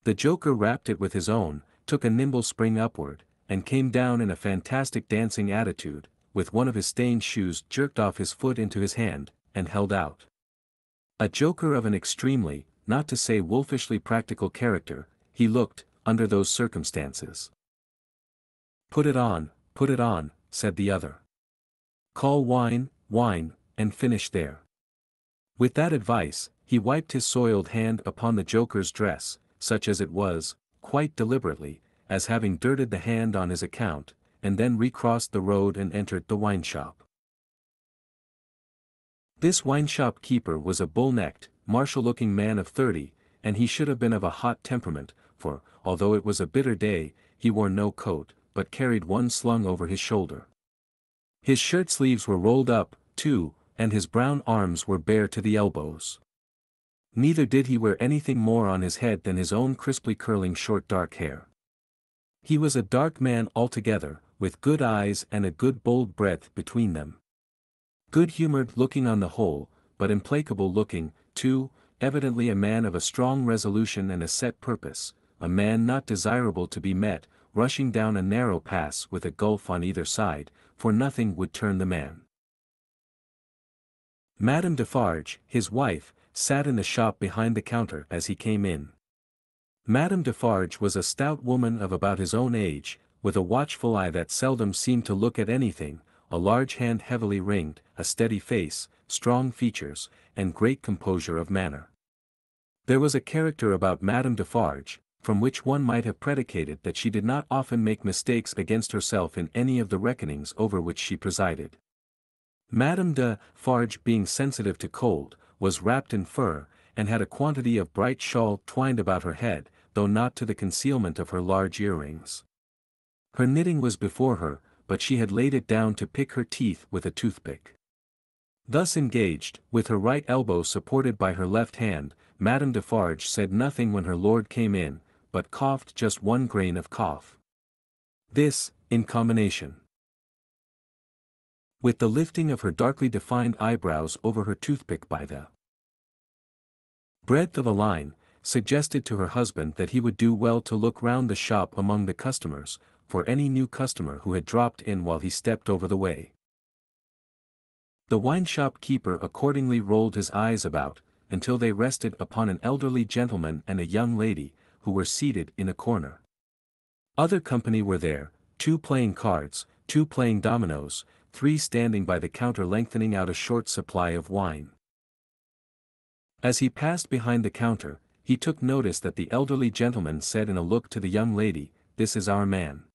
The joker rapped it with his own, took a nimble spring upward, and came down in a fantastic dancing attitude, with one of his stained shoes jerked off his foot into his hand, and held out. A joker of an extremely, not to say wolfishly practical character, he looked, under those circumstances. Put it on," said the other. "Call wine, and finish there." With that advice, he wiped his soiled hand upon the joker's dress, such as it was, quite deliberately, as having dirted the hand on his account, and then recrossed the road and entered the wine shop. This wine shop keeper was a bull-necked, martial-looking man of 30, and he should have been of a hot temperament, for, although it was a bitter day, he wore no coat, but carried one slung over his shoulder. His shirt sleeves were rolled up, too, and his brown arms were bare to the elbows. Neither did he wear anything more on his head than his own crisply curling short dark hair. He was a dark man altogether, with good eyes and a good bold breadth between them. Good-humored looking on the whole, but implacable looking, too, evidently a man of a strong resolution and a set purpose, a man not desirable to be met, rushing down a narrow pass with a gulf on either side, for nothing would turn the man. Madame Defarge, his wife, sat in the shop behind the counter as he came in. Madame Defarge was a stout woman of about his own age, with a watchful eye that seldom seemed to look at anything, a large hand heavily ringed, a steady face, strong features, and great composure of manner. There was a character about Madame Defarge, from which one might have predicated that she did not often make mistakes against herself in any of the reckonings over which she presided. Madame Defarge, being sensitive to cold, was wrapped in fur, and had a quantity of bright shawl twined about her head, though not to the concealment of her large earrings. Her knitting was before her, but she had laid it down to pick her teeth with a toothpick. Thus engaged, with her right elbow supported by her left hand, Madame Defarge said nothing when her lord came in, but coughed just one grain of cough. This, in combination with the lifting of her darkly defined eyebrows over her toothpick by the breadth of a line, suggested to her husband that he would do well to look round the shop among the customers, for any new customer who had dropped in while he stepped over the way. The wine-shop keeper accordingly rolled his eyes about, until they rested upon an elderly gentleman and a young lady, who were seated in a corner. Other company were there, 2 playing cards, 2 playing dominoes, 3 standing by the counter lengthening out a short supply of wine. As he passed behind the counter, he took notice that the elderly gentleman said in a look to the young lady, "This is our man."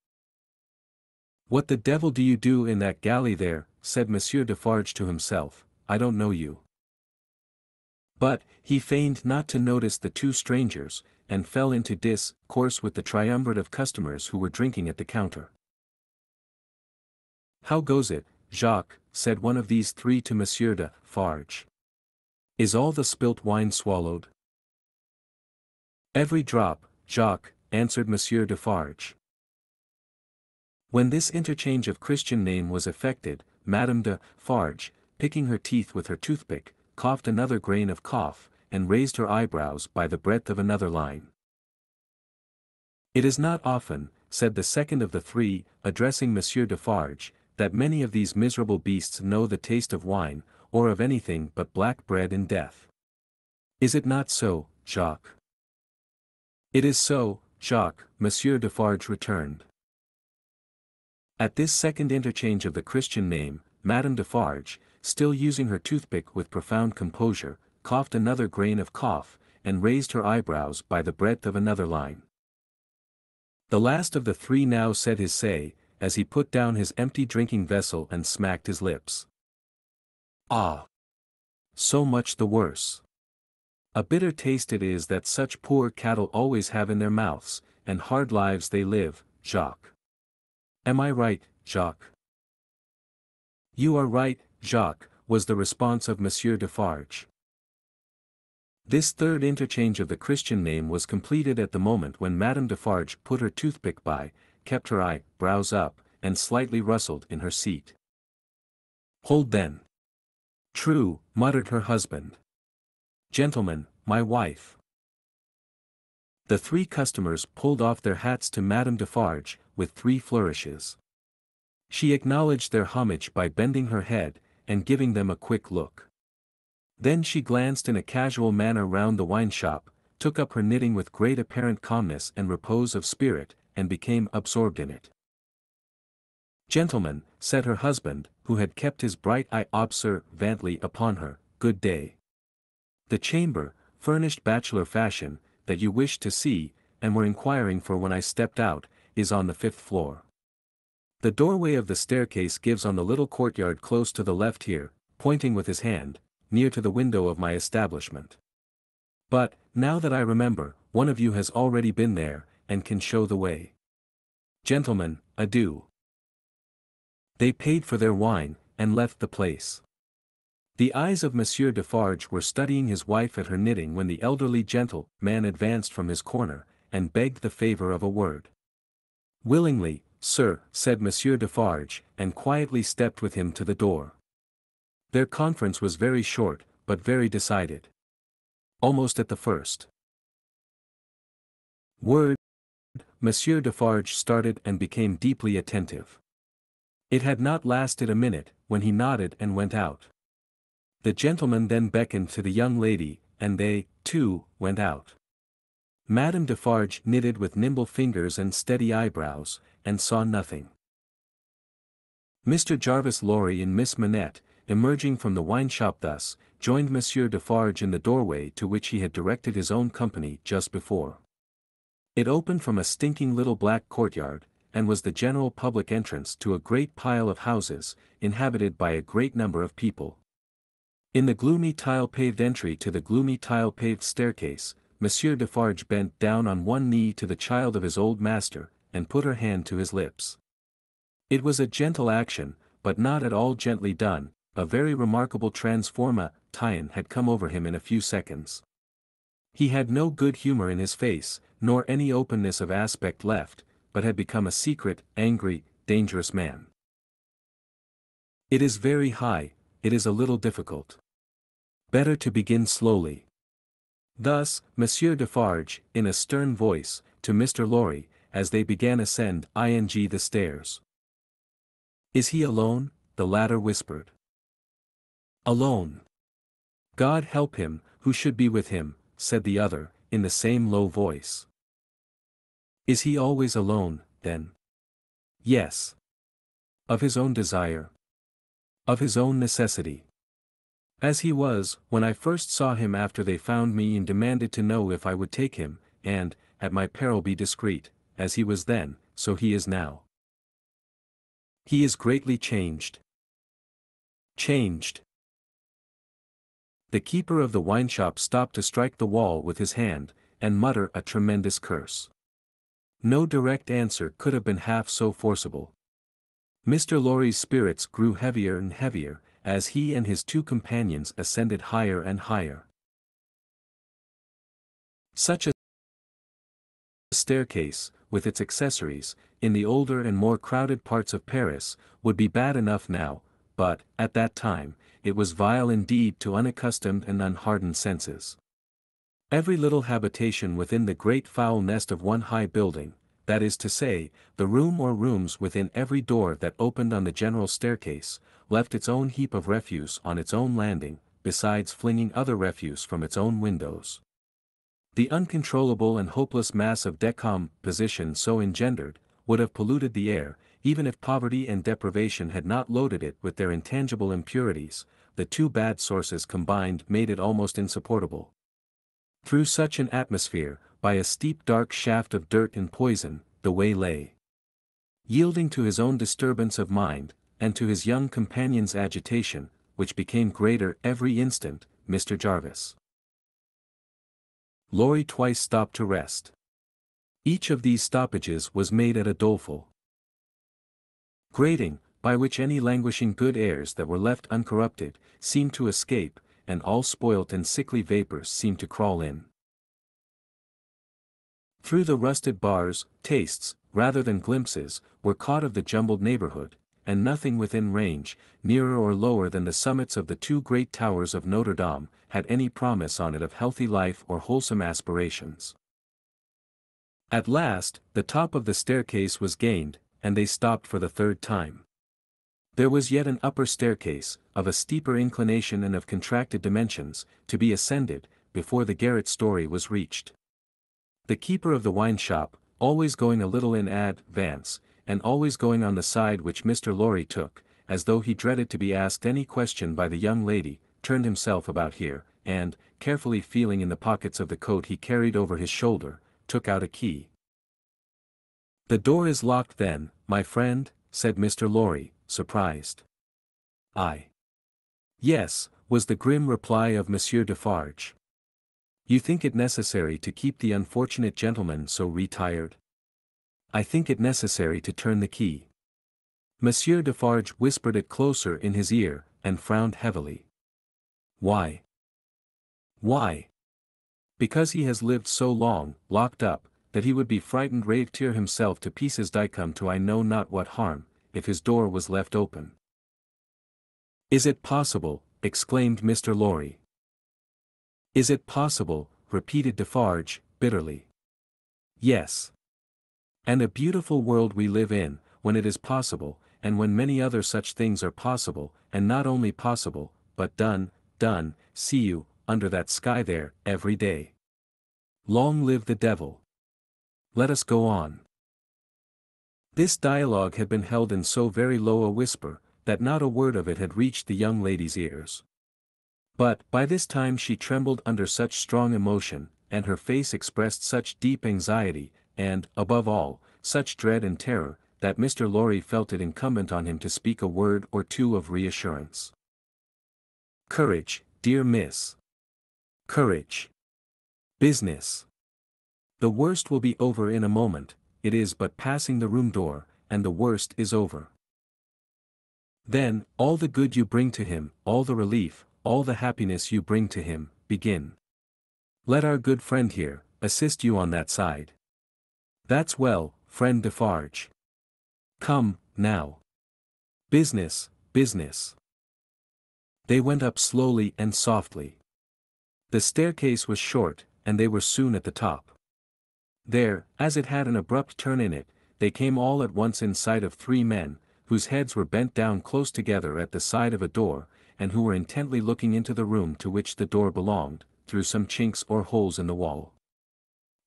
"What the devil do you do in that galley there?" said Monsieur Defarge to himself. "I don't know you." But, he feigned not to notice the 2 strangers, and fell into discourse with the triumvirate of customers who were drinking at the counter. "How goes it, Jacques?" said one of these 3 to Monsieur Defarge. "Is all the spilt wine swallowed?" "Every drop, Jacques," answered Monsieur Defarge. When this interchange of Christian name was effected, Madame Defarge, picking her teeth with her toothpick, coughed another grain of cough, and raised her eyebrows by the breadth of another line. "It is not often," said the second of the 3, addressing Monsieur Defarge, "that many of these miserable beasts know the taste of wine, or of anything but black bread and death. Is it not so, Jacques?" "It is so, Jacques," Monsieur Defarge returned. At this second interchange of the Christian name, Madame Defarge, still using her toothpick with profound composure, coughed another grain of cough, and raised her eyebrows by the breadth of another line. The last of the 3 now said his say, as he put down his empty drinking vessel and smacked his lips. "Ah! So much the worse. A bitter taste it is that such poor cattle always have in their mouths, and hard lives they live, Jacques. Am I right, Jacques?" "You are right, Jacques," was the response of Monsieur Defarge. This third interchange of the Christian name was completed at the moment when Madame Defarge put her toothpick by, kept her eyebrows up, and slightly rustled in her seat. "Hold then." "True," muttered her husband. "Gentlemen, my wife." The 3 customers pulled off their hats to Madame Defarge, with 3 flourishes. She acknowledged their homage by bending her head, and giving them a quick look. Then she glanced in a casual manner round the wine-shop, took up her knitting with great apparent calmness and repose of spirit, and became absorbed in it. "Gentlemen," said her husband, who had kept his bright eye observantly upon her, "good day. The chamber, furnished bachelor fashion, that you wished to see, and were inquiring for when I stepped out, is on the 5th floor. The doorway of the staircase gives on the little courtyard close to the left here," pointing with his hand, "near to the window of my establishment. But, now that I remember, one of you has already been there, and can show the way." Gentlemen, adieu." They paid for their wine, and left the place. The eyes of Monsieur Defarge were studying his wife at her knitting when the elderly gentleman advanced from his corner, and begged the favour of a word. "Willingly, sir," said Monsieur Defarge, and quietly stepped with him to the door. Their conference was very short, but very decided. Almost at the first word, Monsieur Defarge started and became deeply attentive. It had not lasted a minute, when he nodded and went out. The gentleman then beckoned to the young lady, and they, too, went out. Madame Defarge knitted with nimble fingers and steady eyebrows, and saw nothing. Mr. Jarvis Lorry and Miss Manette, emerging from the wine-shop thus, joined Monsieur Defarge in the doorway to which he had directed his own company just before. It opened from a stinking little black courtyard, and was the general public entrance to a great pile of houses, inhabited by a great number of people. In the gloomy tile-paved entry to the gloomy tile-paved staircase, Monsieur Defarge bent down on one knee to the child of his old master, and put her hand to his lips. It was a gentle action, but not at all gently done. A very remarkable transformation had come over him in a few seconds. He had no good humor in his face, nor any openness of aspect left, but had become a secret, angry, dangerous man. "It is very high, it is a little difficult. Better to begin slowly." Thus, Monsieur Defarge, in a stern voice, to Mr. Lorry, as they began ascend the stairs. "Is he alone?" the latter whispered. "Alone. God help him, who should be with him," said the other, in the same low voice. "Is he always alone, then?" "Yes." "Of his own desire?" "Of his own necessity." "As he was, when I first saw him after they found me and demanded to know if I would take him, and, at my peril be discreet, as he was then, so he is now." "He is greatly changed." "Changed." The keeper of the wine-shop stopped to strike the wall with his hand, and mutter a tremendous curse. No direct answer could have been half so forcible. Mr. Lorry's spirits grew heavier and heavier, as he and his two companions ascended higher and higher. Such a staircase, with its accessories, in the older and more crowded parts of Paris, would be bad enough now, but, at that time, it was vile indeed to unaccustomed and unhardened senses. Every little habitation within the great foul nest of one high building, that is to say, the room or rooms within every door that opened on the general staircase, left its own heap of refuse on its own landing, besides flinging other refuse from its own windows. The uncontrollable and hopeless mass of decomposition so engendered, would have polluted the air, even if poverty and deprivation had not loaded it with their intangible impurities. The two bad sources combined made it almost insupportable. Through such an atmosphere, by a steep dark shaft of dirt and poison, the way lay. Yielding to his own disturbance of mind, and to his young companion's agitation, which became greater every instant, Mr. Jarvis Lorry twice stopped to rest. Each of these stoppages was made at a doleful grating, by which any languishing good airs that were left uncorrupted, seemed to escape, and all spoilt and sickly vapors seemed to crawl in. Through the rusted bars, tastes, rather than glimpses, were caught of the jumbled neighborhood, and nothing within range, nearer or lower than the summits of the two great towers of Notre Dame, had any promise on it of healthy life or wholesome aspirations. At last, the top of the staircase was gained, and they stopped for the third time. There was yet an upper staircase, of a steeper inclination and of contracted dimensions, to be ascended, before the garret story was reached. The keeper of the wine-shop, always going a little in advance, and always going on the side which Mr. Lorry took, as though he dreaded to be asked any question by the young lady, turned himself about here, and, carefully feeling in the pockets of the coat he carried over his shoulder, took out a key. "The door is locked then, my friend?" said Mr. Lorry, surprised. "Aye. Yes," was the grim reply of Monsieur Defarge. "You think it necessary to keep the unfortunate gentleman so retired?" I think it necessary to turn the key. Monsieur Defarge whispered it closer in his ear, and frowned heavily. Why? Why? Because he has lived so long, locked up, that he would be frightened tear himself to pieces come to I know not what harm, if his door was left open. Is it possible? Exclaimed Mr. Lorry. Is it possible? Repeated Defarge, bitterly. Yes. And a beautiful world we live in, when it is possible, and when many other such things are possible, and not only possible, but done, see you, under that sky there, every day. Long live the devil. Let us go on. This dialogue had been held in so very low a whisper, that not a word of it had reached the young lady's ears. But, by this time she trembled under such strong emotion, and her face expressed such deep anxiety, and, above all, such dread and terror, that Mr. Lorry felt it incumbent on him to speak a word or two of reassurance. Courage, dear miss. Courage. Business. The worst will be over in a moment, it is but passing the room door, and the worst is over. Then, all the good you bring to him, all the relief, all the happiness you bring to him, begin. Let our good friend here, assist you on that side. That's well, friend Defarge. Come, now. Business, business. They went up slowly and softly. The staircase was short, and they were soon at the top. There, as it had an abrupt turn in it, they came all at once in sight of three men, whose heads were bent down close together at the side of a door, and who were intently looking into the room to which the door belonged, through some chinks or holes in the wall.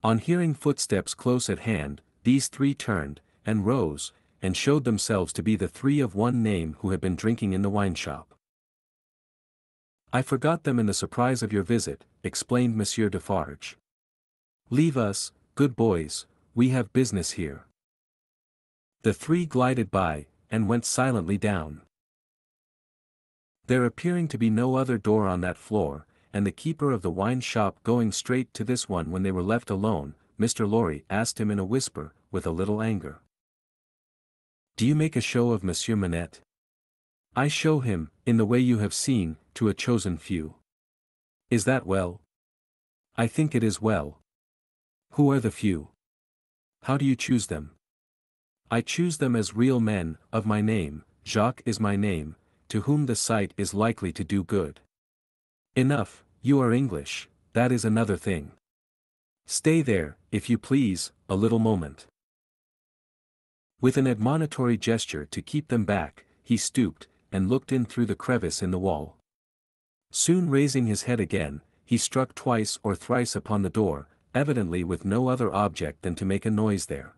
On hearing footsteps close at hand, these three turned, and rose, and showed themselves to be the three of one name who had been drinking in the wine-shop. I forgot them in the surprise of your visit, explained Monsieur Defarge. Leave us, good boys, we have business here. The three glided by, and went silently down. There appearing to be no other door on that floor, and the keeper of the wine-shop going straight to this one when they were left alone, Mr. Lorry asked him in a whisper, with a little anger. Do you make a show of Monsieur Manette? I show him, in the way you have seen, to a chosen few. Is that well? I think it is well. Who are the few? How do you choose them? I choose them as real men, of my name, Jacques is my name, to whom the sight is likely to do good. Enough, you are English, that is another thing. Stay there, if you please, a little moment. With an admonitory gesture to keep them back, he stooped, and looked in through the crevice in the wall. Soon raising his head again, he struck twice or thrice upon the door, evidently with no other object than to make a noise there.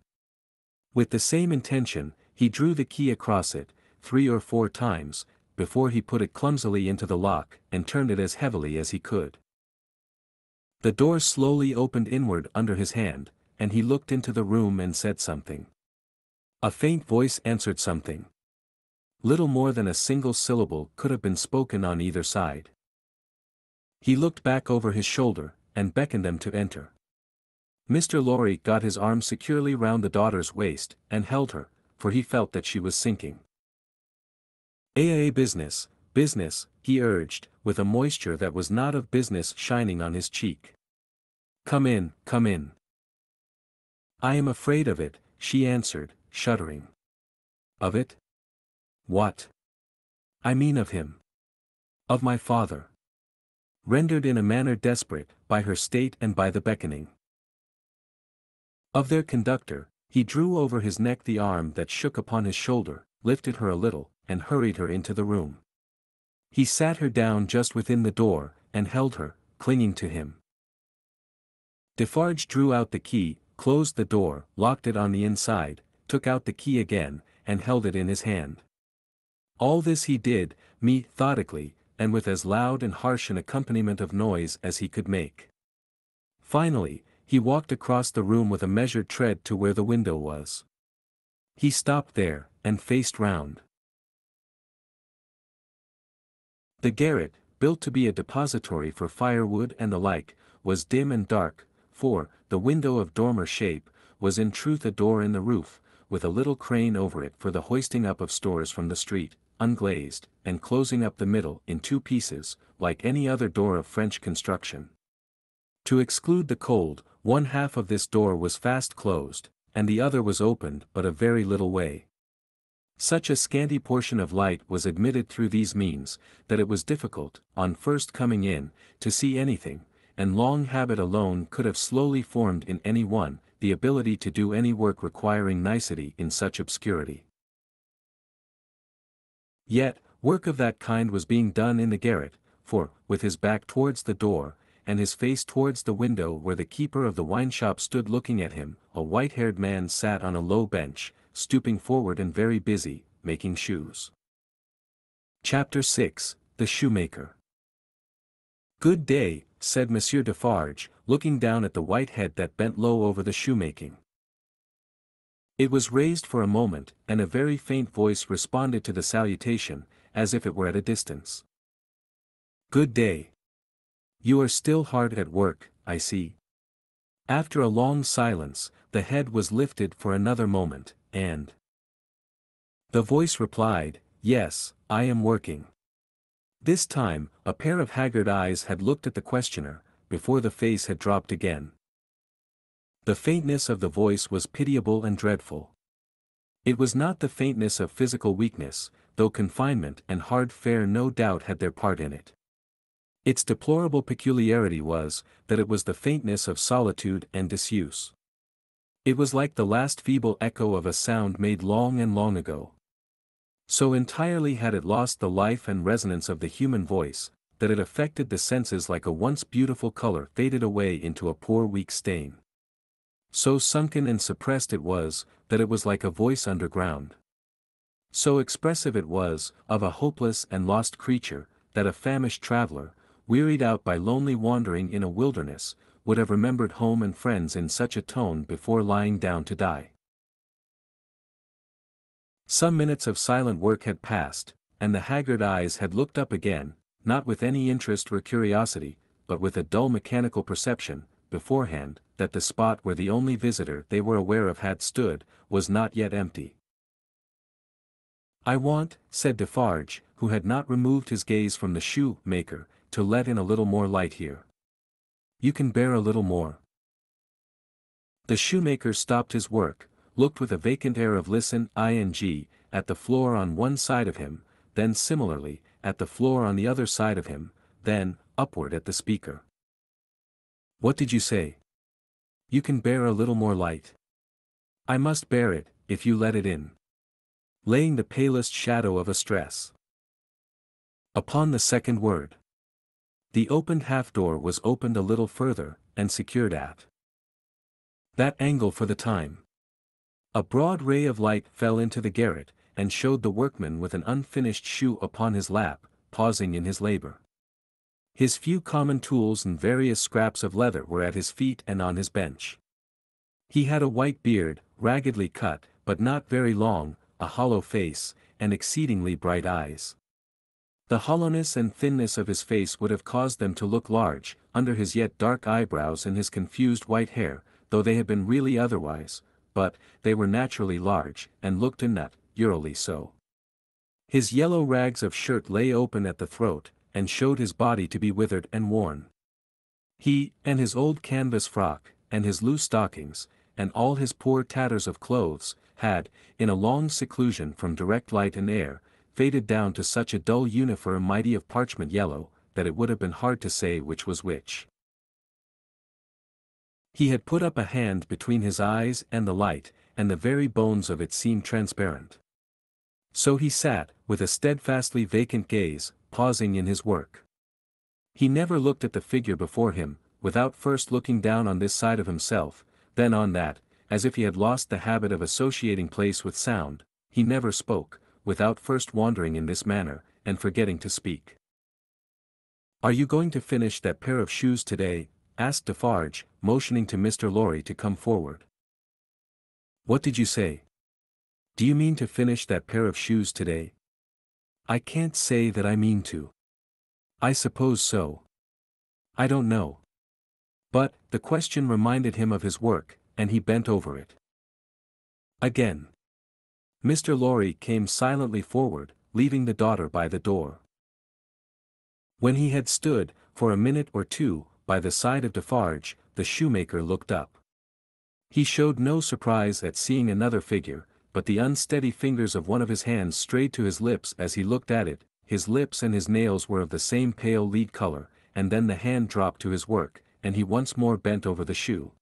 With the same intention, he drew the key across it, 3 or 4 times, before he put it clumsily into the lock, and turned it as heavily as he could. The door slowly opened inward under his hand, and he looked into the room and said something. A faint voice answered something. Little more than a single syllable could have been spoken on either side. He looked back over his shoulder, and beckoned them to enter. Mr. Lorry got his arm securely round the daughter's waist, and held her, for he felt that she was sinking. Business, business, he urged, with a moisture that was not of business shining on his cheek. Come in, come in. I am afraid of it, she answered, shuddering. Of it? What? I mean of him. Of my father. Rendered in a manner desperate, by her state and by the beckoning of their conductor, he drew over his neck the arm that shook upon his shoulder, lifted her a little, and hurried her into the room. He sat her down just within the door, and held her, clinging to him. Defarge drew out the key, closed the door, locked it on the inside, took out the key again, and held it in his hand. All this he did, methodically, and with as loud and harsh an accompaniment of noise as he could make. Finally, he walked across the room with a measured tread to where the window was. He stopped there, and faced round. The garret, built to be a depository for firewood and the like, was dim and dark, for, the window of dormer shape, was in truth a door in the roof, with a little crane over it for the hoisting up of stores from the street, unglazed, and closing up the middle in two pieces, like any other door of French construction. To exclude the cold, one half of this door was fast closed, and the other was opened but a very little way. Such a scanty portion of light was admitted through these means, that it was difficult, on first coming in, to see anything, and long habit alone could have slowly formed in any one, the ability to do any work requiring nicety in such obscurity. Yet, work of that kind was being done in the garret, for, with his back towards the door, and his face towards the window where the keeper of the wine-shop stood looking at him, a white-haired man sat on a low bench, stooping forward and very busy, making shoes. Chapter 6, The Shoemaker. "Good day," said Monsieur Defarge, looking down at the white head that bent low over the shoemaking. It was raised for a moment, and a very faint voice responded to the salutation, as if it were at a distance. "Good day. You are still hard at work, I see." After a long silence, the head was lifted for another moment, and the voice replied, "Yes, I am working." This time, a pair of haggard eyes had looked at the questioner, before the face had dropped again. The faintness of the voice was pitiable and dreadful. It was not the faintness of physical weakness, though confinement and hard fare no doubt had their part in it. Its deplorable peculiarity was, that it was the faintness of solitude and disuse. It was like the last feeble echo of a sound made long and long ago. So entirely had it lost the life and resonance of the human voice, that it affected the senses like a once beautiful color faded away into a poor weak stain. So sunken and suppressed it was, that it was like a voice underground. So expressive it was, of a hopeless and lost creature, that a famished traveler, wearied out by lonely wandering in a wilderness, would have remembered home and friends in such a tone before lying down to die. Some minutes of silent work had passed, and the haggard eyes had looked up again, not with any interest or curiosity, but with a dull mechanical perception, beforehand, that the spot where the only visitor they were aware of had stood, was not yet empty. "I want," said Defarge, who had not removed his gaze from the shoemaker, "to let in a little more light here. You can bear a little more." The shoemaker stopped his work, looked with a vacant air of listen-ing, at the floor on one side of him, then similarly, at the floor on the other side of him, then, upward at the speaker. "What did you say? You can bear a little more light." "I must bear it, if you let it in." Laying the palest shadow of a stress upon the second word. The opened half-door was opened a little further, and secured at that angle for the time. A broad ray of light fell into the garret, and showed the workman with an unfinished shoe upon his lap, pausing in his labor. His few common tools and various scraps of leather were at his feet and on his bench. He had a white beard, raggedly cut, but not very long, a hollow face, and exceedingly bright eyes. The hollowness and thinness of his face would have caused them to look large, under his yet dark eyebrows and his confused white hair, though they had been really otherwise, but, they were naturally large, and looked unnatурally so. His yellow rags of shirt lay open at the throat, and showed his body to be withered and worn. He, and his old canvas frock, and his loose stockings, and all his poor tatters of clothes, had, in a long seclusion from direct light and air, faded down to such a dull uniformity of parchment yellow, that it would have been hard to say which was which. He had put up a hand between his eyes and the light, and the very bones of it seemed transparent. So he sat, with a steadfastly vacant gaze, pausing in his work. He never looked at the figure before him, without first looking down on this side of himself, then on that, as if he had lost the habit of associating place with sound. He never spoke, without first wandering in this manner, and forgetting to speak. "Are you going to finish that pair of shoes today?" asked Defarge, motioning to Mr. Lorry to come forward. "What did you say? Do you mean to finish that pair of shoes today?" "I can't say that I mean to." "I suppose so. I don't know." But, the question reminded him of his work, and he bent over it. Again. Mr. Lorry came silently forward, leaving the daughter by the door. When he had stood, for a minute or two, by the side of Defarge, the shoemaker looked up. He showed no surprise at seeing another figure, but the unsteady fingers of one of his hands strayed to his lips as he looked at it. His lips and his nails were of the same pale lead color, and then the hand dropped to his work, and he once more bent over the shoe.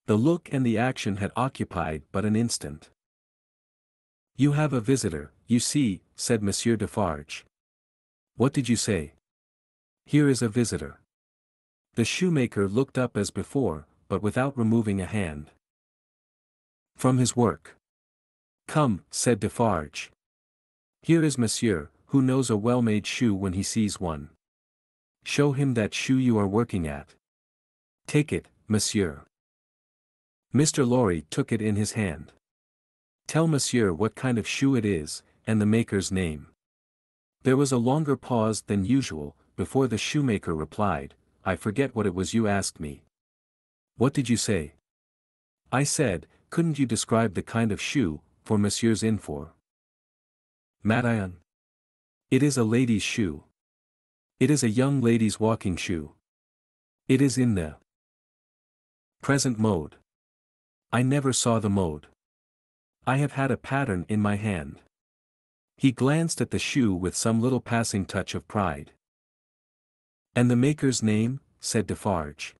The look and the action had occupied but an instant. "You have a visitor, you see," said Monsieur Defarge. "What did you say?" "Here is a visitor." The shoemaker looked up as before, but without removing a hand from his work. "Come," said Defarge. "Here is Monsieur, who knows a well-made shoe when he sees one. Show him that shoe you are working at. Take it, Monsieur." Mr. Lorry took it in his hand. "Tell Monsieur what kind of shoe it is, and the maker's name." There was a longer pause than usual, before the shoemaker replied, "I forget what it was you asked me." "What did you say?" "I said, couldn't you describe the kind of shoe, for Monsieur's in for?" "Madame? It is a lady's shoe. It is a young lady's walking shoe. It is in the present mode. I never saw the mode. I have had a pattern in my hand." He glanced at the shoe with some little passing touch of pride. "And the maker's name?" said Defarge.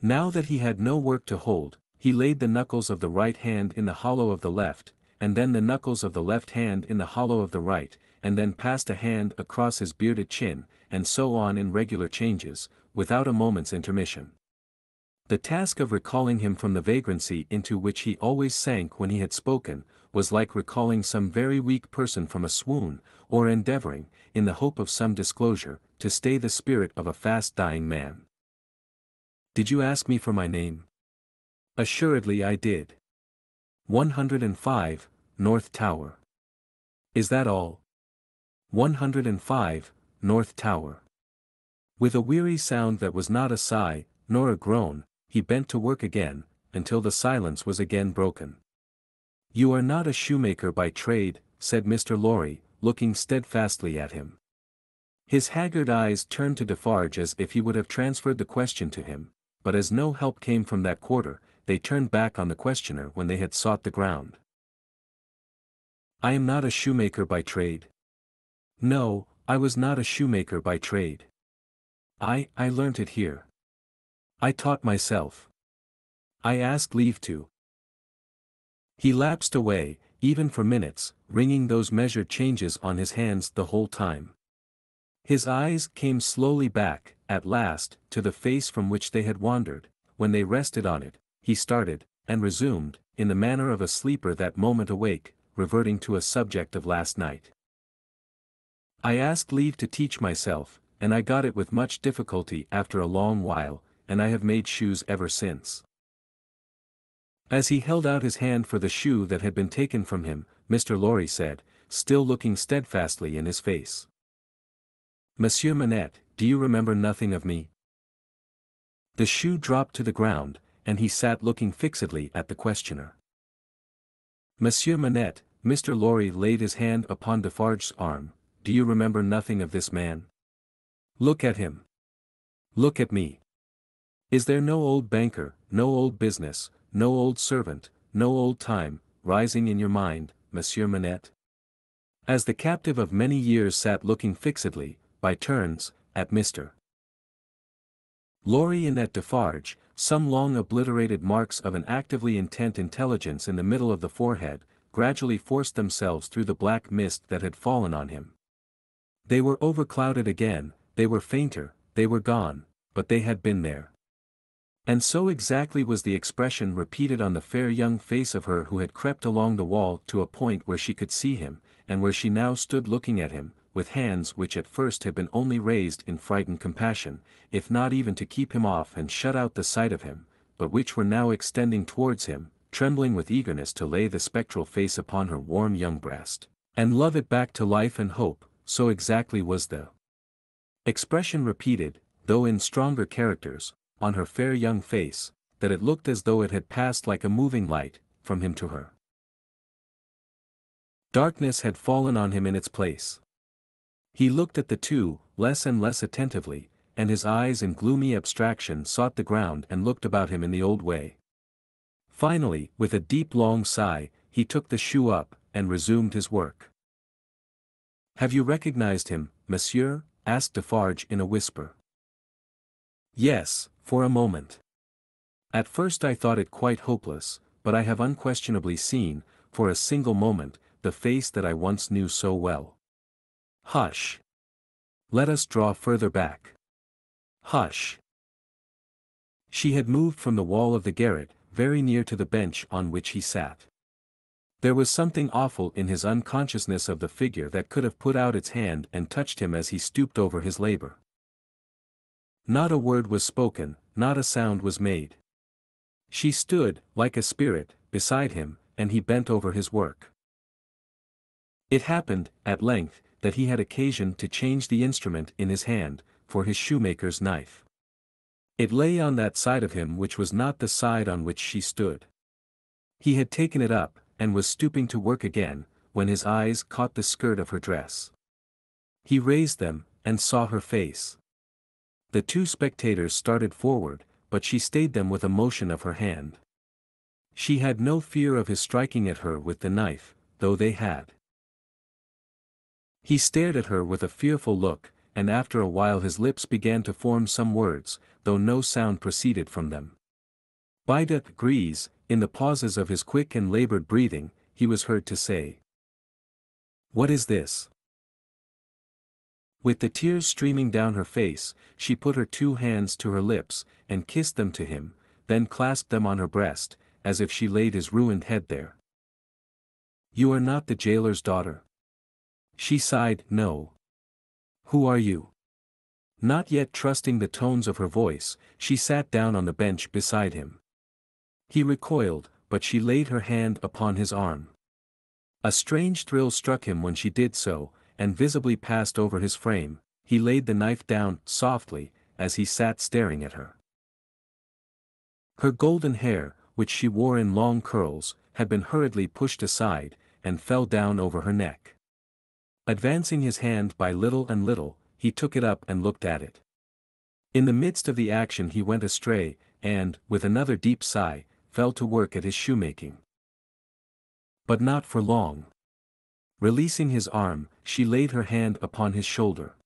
Now that he had no work to hold, he laid the knuckles of the right hand in the hollow of the left, and then the knuckles of the left hand in the hollow of the right, and then passed a hand across his bearded chin, and so on in regular changes, without a moment's intermission. The task of recalling him from the vagrancy into which he always sank when he had spoken, was like recalling some very weak person from a swoon, or endeavoring, in the hope of some disclosure, to stay the spirit of a fast-dying man. "Did you ask me for my name?" "Assuredly I did." 105, North Tower. "Is that all?" 105, North Tower. With a weary sound that was not a sigh, nor a groan, he bent to work again, until the silence was again broken. "You are not a shoemaker by trade," said Mr. Lorry, looking steadfastly at him. His haggard eyes turned to Defarge as if he would have transferred the question to him, but as no help came from that quarter, they turned back on the questioner when they had sought the ground. "I am not a shoemaker by trade. No, I was not a shoemaker by trade. I learnt it here. I taught myself. I asked leave to." He lapsed away, even for minutes, wringing those measured changes on his hands the whole time. His eyes came slowly back, at last, to the face from which they had wandered. When they rested on it, he started, and resumed, in the manner of a sleeper that moment awake, reverting to a subject of last night. "I asked leave to teach myself, and I got it with much difficulty after a long while, and I have made shoes ever since." As he held out his hand for the shoe that had been taken from him, Mr. Lorry said, still looking steadfastly in his face, "Monsieur Manette, do you remember nothing of me?" The shoe dropped to the ground, and he sat looking fixedly at the questioner. "Monsieur Manette," Mr. Lorry laid his hand upon Defarge's arm, "do you remember nothing of this man? Look at him. Look at me. Is there no old banker, no old business, no old servant, no old time, rising in your mind, Monsieur Manette?" As the captive of many years sat looking fixedly, by turns, at Mr. Lorry and at Defarge, some long obliterated marks of an actively intent intelligence in the middle of the forehead, gradually forced themselves through the black mist that had fallen on him. They were overclouded again, they were fainter, they were gone, but they had been there. And so exactly was the expression repeated on the fair young face of her who had crept along the wall to a point where she could see him, and where she now stood looking at him, with hands which at first had been only raised in frightened compassion, if not even to keep him off and shut out the sight of him, but which were now extending towards him, trembling with eagerness to lay the spectral face upon her warm young breast, and love it back to life and hope. So exactly was the expression repeated, though in stronger characters, on her fair young face, that it looked as though it had passed like a moving light, from him to her. Darkness had fallen on him in its place. He looked at the two, less and less attentively, and his eyes in gloomy abstraction sought the ground and looked about him in the old way. Finally, with a deep long sigh, he took the shoe up, and resumed his work. "Have you recognized him, monsieur?" asked Defarge in a whisper. "Yes, for a moment. At first I thought it quite hopeless, but I have unquestionably seen, for a single moment, the face that I once knew so well." "Hush! Let us draw further back." "Hush!" She had moved from the wall of the garret, very near to the bench on which he sat. There was something awful in his unconsciousness of the figure that could have put out its hand and touched him as he stooped over his labor. Not a word was spoken, not a sound was made. She stood, like a spirit, beside him, and he bent over his work. It happened, at length, that he had occasion to change the instrument in his hand, for his shoemaker's knife. It lay on that side of him which was not the side on which she stood. He had taken it up, and was stooping to work again, when his eyes caught the skirt of her dress. He raised them, and saw her face. The two spectators started forward, but she stayed them with a motion of her hand. She had no fear of his striking at her with the knife, though they had. He stared at her with a fearful look, and after a while his lips began to form some words, though no sound proceeded from them. By degrees, in the pauses of his quick and labored breathing, he was heard to say, "What is this?" With the tears streaming down her face, she put her two hands to her lips, and kissed them to him, then clasped them on her breast, as if she laid his ruined head there. "You are not the jailer's daughter?" She sighed, "No." "Who are you?" Not yet trusting the tones of her voice, she sat down on the bench beside him. He recoiled, but she laid her hand upon his arm. A strange thrill struck him when she did so, and visibly passed over his frame. He laid the knife down, softly, as he sat staring at her. Her golden hair, which she wore in long curls, had been hurriedly pushed aside, and fell down over her neck. Advancing his hand by little and little, he took it up and looked at it. In the midst of the action he went astray, and, with another deep sigh, fell to work at his shoemaking. But not for long. Releasing his arm, she laid her hand upon his shoulder.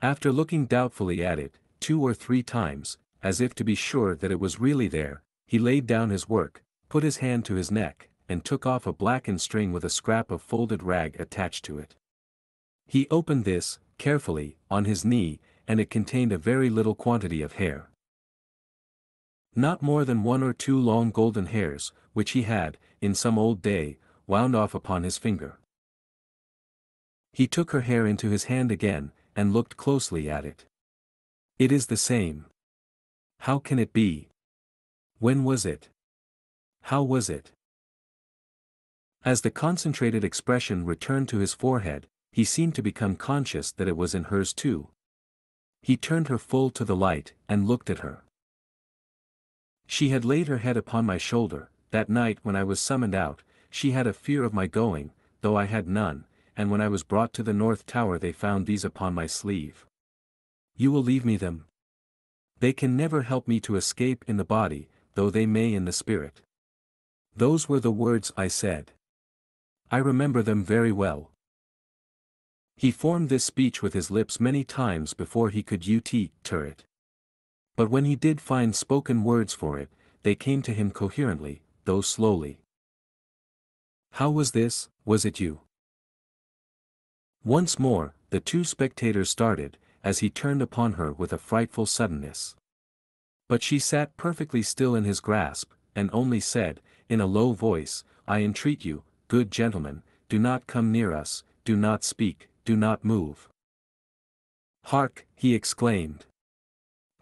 After looking doubtfully at it, 2 or 3 times, as if to be sure that it was really there, he laid down his work, put his hand to his neck, and took off a blackened string with a scrap of folded rag attached to it. He opened this, carefully, on his knee, and it contained a very little quantity of hair. Not more than 1 or 2 long golden hairs, which he had, in some old day, wound off upon his finger. He took her hair into his hand again, and looked closely at it. "It is the same. How can it be? When was it? How was it?" As the concentrated expression returned to his forehead, he seemed to become conscious that it was in hers too. He turned her full to the light, and looked at her. "She had laid her head upon my shoulder. That night when I was summoned out, she had a fear of my going, though I had none, and when I was brought to the North Tower they found these upon my sleeve. 'You will leave me them? They can never help me to escape in the body, though they may in the spirit.' Those were the words I said. I remember them very well." He formed this speech with his lips many times before he could utter it. But when he did find spoken words for it, they came to him coherently, though slowly. "How was this? Was it you?" Once more, the two spectators started, as he turned upon her with a frightful suddenness. But she sat perfectly still in his grasp, and only said, in a low voice, "I entreat you, good gentlemen, do not come near us, do not speak, do not move." "Hark!" he exclaimed.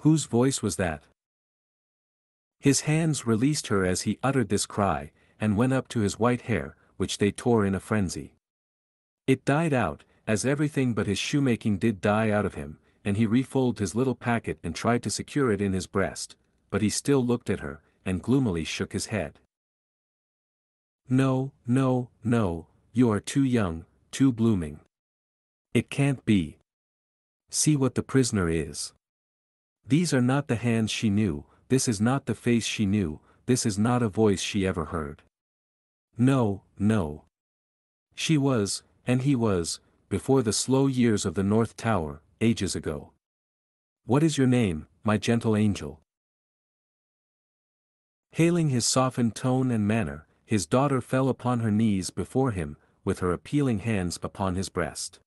Whose voice was that? His hands released her as he uttered this cry, and went up to his white hair, which they tore in a frenzy. It died out, as everything but his shoemaking did die out of him, and he refolded his little packet and tried to secure it in his breast, but he still looked at her, and gloomily shook his head. No, no, no, you are too young, too blooming. It can't be. See what the prisoner is. These are not the hands she knew, this is not the face she knew, this is not a voice she ever heard. No, no. She was, and he was, before the slow years of the North Tower, ages ago. What is your name, my gentle angel? Hailing his softened tone and manner, his daughter fell upon her knees before him, with her appealing hands upon his breast.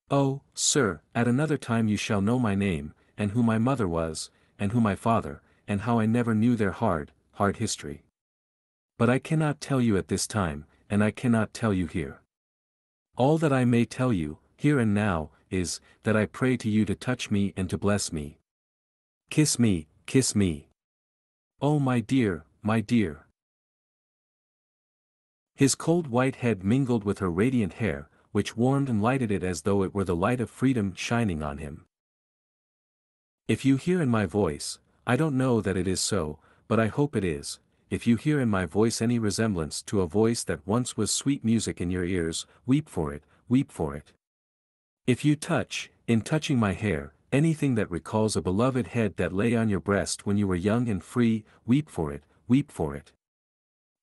Oh, sir, at another time you shall know my name, and who my mother was, and who my father, and how I never knew their hard history. But I cannot tell you at this time, and I cannot tell you here. All that I may tell you, here and now, is, that I pray to you to touch me and to bless me. Kiss me, kiss me. Oh my dear, my dear. His cold white head mingled with her radiant hair, which warmed and lighted it as though it were the light of freedom shining on him. If you hear in my voice, I don't know that it is so, but I hope it is, if you hear in my voice any resemblance to a voice that once was sweet music in your ears, weep for it, weep for it. If you touch, in touching my hair, anything that recalls a beloved head that lay on your breast when you were young and free, weep for it, weep for it.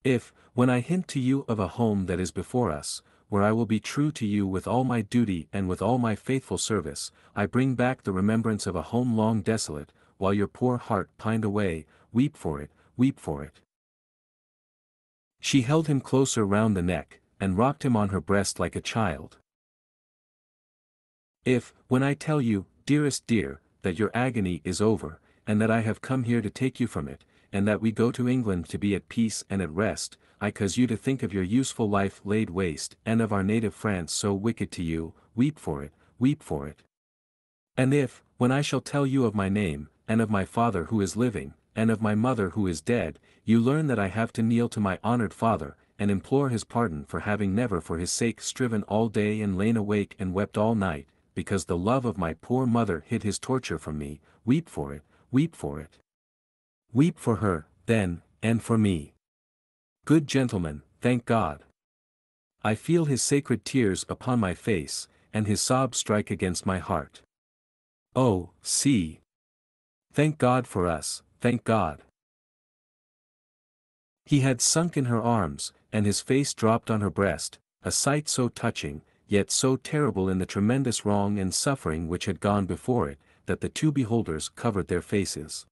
If, when I hint to you of a home that is before us, where I will be true to you with all my duty and with all my faithful service, I bring back the remembrance of a home long desolate, while your poor heart pined away, weep for it, weep for it. She held him closer round the neck, and rocked him on her breast like a child. If, when I tell you, dearest dear, that your agony is over, and that I have come here to take you from it, and that we go to England to be at peace and at rest, I cause you to think of your useful life laid waste, and of our native France so wicked to you, weep for it, weep for it. And if, when I shall tell you of my name, and of my father who is living, and of my mother who is dead, you learn that I have to kneel to my honored father, and implore his pardon for having never for his sake striven all day and lain awake and wept all night, because the love of my poor mother hid his torture from me, weep for it, weep for it. Weep for her, then, and for me. Good gentleman, thank God. I feel his sacred tears upon my face, and his sobs strike against my heart. Oh, see! Thank God for us, thank God. He had sunk in her arms, and his face dropped on her breast, a sight so touching, yet so terrible in the tremendous wrong and suffering which had gone before it, that the two beholders covered their faces.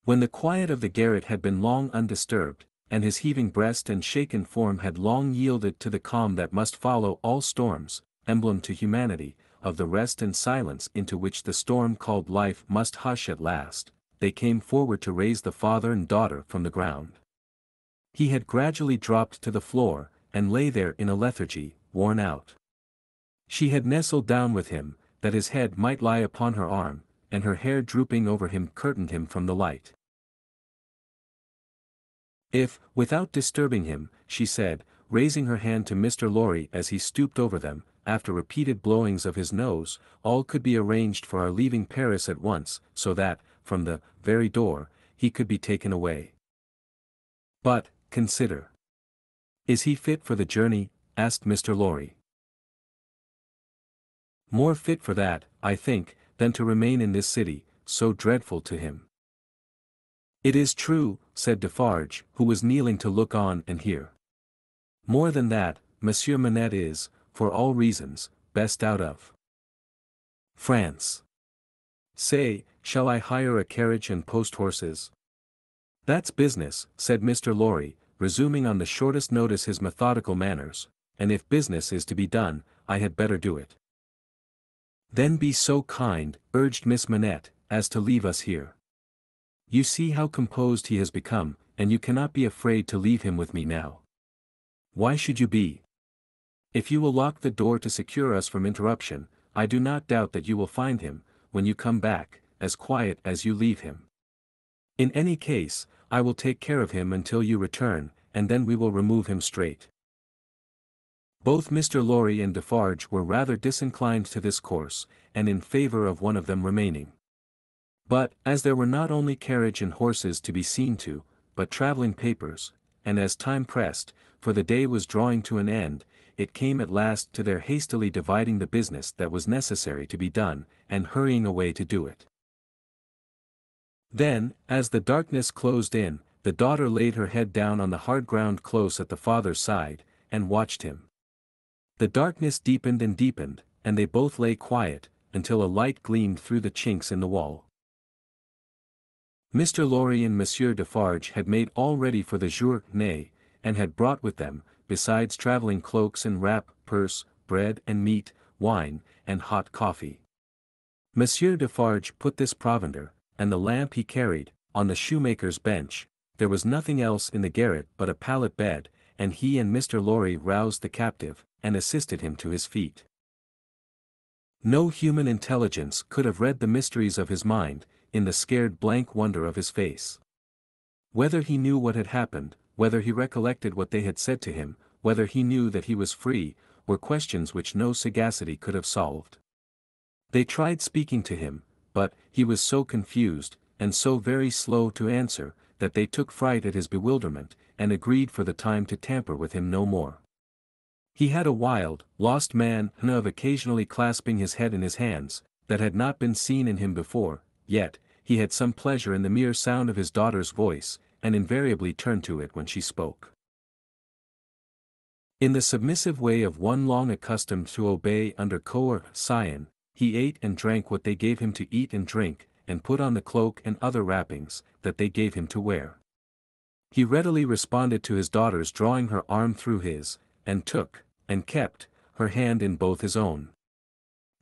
When the quiet of the garret had been long undisturbed, and his heaving breast and shaken form had long yielded to the calm that must follow all storms, emblem to humanity, of the rest and silence into which the storm called life must hush at last, they came forward to raise the father and daughter from the ground. He had gradually dropped to the floor, and lay there in a lethargy, worn out. She had nestled down with him, that his head might lie upon her arm, and her hair drooping over him curtained him from the light. If, without disturbing him, she said, raising her hand to Mr. Lorry as he stooped over them, after repeated blowings of his nose, all could be arranged for our leaving Paris at once, so that, from the very door, he could be taken away. But, consider. Is he fit for the journey? Asked Mr. Lorry. More fit for that, I think, than to remain in this city, so dreadful to him. It is true, said Defarge, who was kneeling to look on and hear. More than that, Monsieur Manette is, for all reasons, best out of France. Say, shall I hire a carriage and post horses? That's business, said Mr. Lorry, resuming on the shortest notice his methodical manners, and if business is to be done, I had better do it. Then be so kind, urged Miss Manette, as to leave us here. You see how composed he has become, and you cannot be afraid to leave him with me now. Why should you be? If you will lock the door to secure us from interruption, I do not doubt that you will find him, when you come back, as quiet as you leave him. In any case, I will take care of him until you return, and then we will remove him straight. Both Mr. Lorry and Defarge were rather disinclined to this course, and in favor of one of them remaining. But, as there were not only carriage and horses to be seen to, but travelling papers, and as time pressed, for the day was drawing to an end, it came at last to their hastily dividing the business that was necessary to be done, and hurrying away to do it. Then, as the darkness closed in, the daughter laid her head down on the hard ground close at the father's side, and watched him. The darkness deepened and deepened, and they both lay quiet, until a light gleamed through the chinks in the wall. Mr. Lorry and Monsieur Defarge had made all ready for the journée, and had brought with them, besides travelling cloaks and wrap, purse, bread and meat, wine, and hot coffee. Monsieur Defarge put this provender, and the lamp he carried, on the shoemaker's bench. There was nothing else in the garret but a pallet bed, and he and Mr. Lorry roused the captive, and assisted him to his feet. No human intelligence could have read the mysteries of his mind, in the scared blank wonder of his face. Whether he knew what had happened, whether he recollected what they had said to him, whether he knew that he was free, were questions which no sagacity could have solved. They tried speaking to him, but he was so confused, and so very slow to answer, that they took fright at his bewilderment, and agreed for the time to tamper with him no more. He had a wild, lost manner of occasionally clasping his head in his hands, that had not been seen in him before, yet, he had some pleasure in the mere sound of his daughter's voice, and invariably turned to it when she spoke. In the submissive way of one long accustomed to obey under coercion, he ate and drank what they gave him to eat and drink, and put on the cloak and other wrappings, that they gave him to wear. He readily responded to his daughter's drawing her arm through his, and took, and kept, her hand in both his own.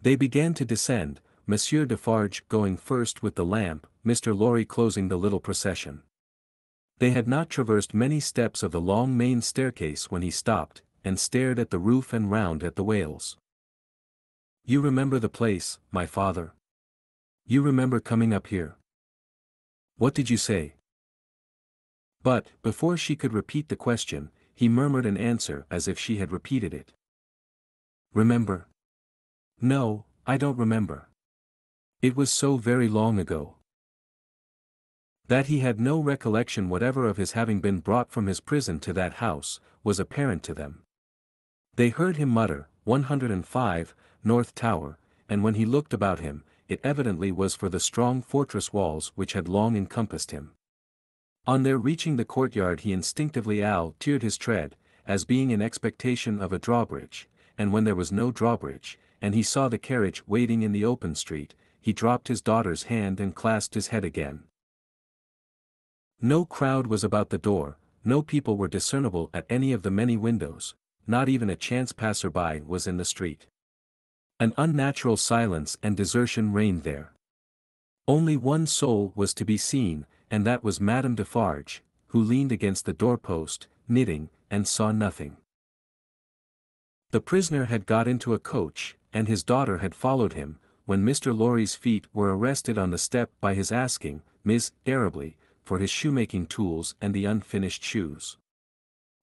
They began to descend, Monsieur Defarge going first with the lamp, Mr. Lorry closing the little procession. They had not traversed many steps of the long main staircase when he stopped, and stared at the roof and round at the wales. "You remember the place, my father? You remember coming up here? What did you say?" But, before she could repeat the question, he murmured an answer as if she had repeated it. "Remember? No, I don't remember. It was so very long ago." That he had no recollection whatever of his having been brought from his prison to that house, was apparent to them. They heard him mutter, 105, North Tower, and when he looked about him, it evidently was for the strong fortress walls which had long encompassed him. On their reaching the courtyard he instinctively altered his tread, as being in expectation of a drawbridge, and when there was no drawbridge, and he saw the carriage waiting in the open street, he dropped his daughter's hand and clasped his head again. No crowd was about the door, no people were discernible at any of the many windows, not even a chance passer-by was in the street. An unnatural silence and desertion reigned there. Only one soul was to be seen, and that was Madame Defarge, who leaned against the doorpost, knitting, and saw nothing. The prisoner had got into a coach, and his daughter had followed him, when Mr. Lorry's feet were arrested on the step by his asking, miserably, for his shoemaking tools and the unfinished shoes.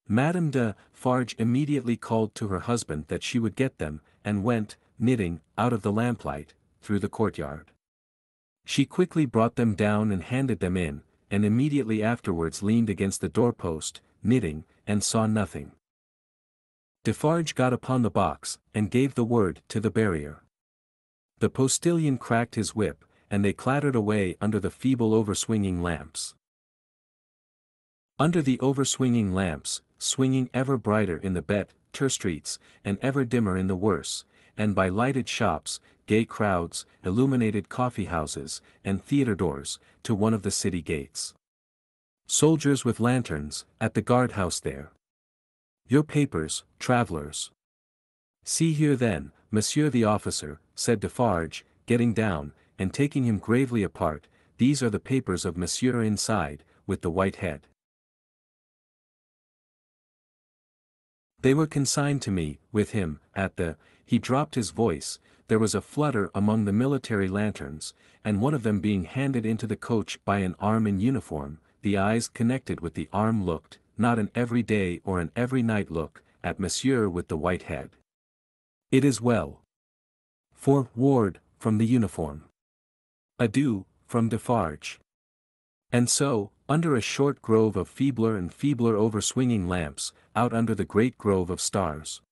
Madame Defarge immediately called to her husband that she would get them, and went, knitting, out of the lamplight, through the courtyard. She quickly brought them down and handed them in, and immediately afterwards leaned against the doorpost, knitting, and saw nothing. Defarge got upon the box, and gave the word to the barrier. The postilion cracked his whip, and they clattered away under the feeble overswinging lamps. Under the overswinging lamps, swinging ever brighter in the better streets, and ever dimmer in the worse, and by lighted shops, gay crowds, illuminated coffee-houses, and theatre doors, to one of the city gates. Soldiers with lanterns, at the guard-house there. "Your papers, travellers." "See here then, monsieur the officer," said Defarge, getting down, and taking him gravely apart, "these are the papers of monsieur inside, with the white head. They were consigned to me, with him, at the—" he dropped his voice, there was a flutter among the military lanterns, and one of them being handed into the coach by an arm in uniform, the eyes connected with the arm looked, not an every day or an every night look, at Monsieur with the white head. It is well. For Ward, from the uniform. Adieu, from Defarge. And so, under a short grove of feebler and feebler over-swinging lamps, out under the great grove of stars.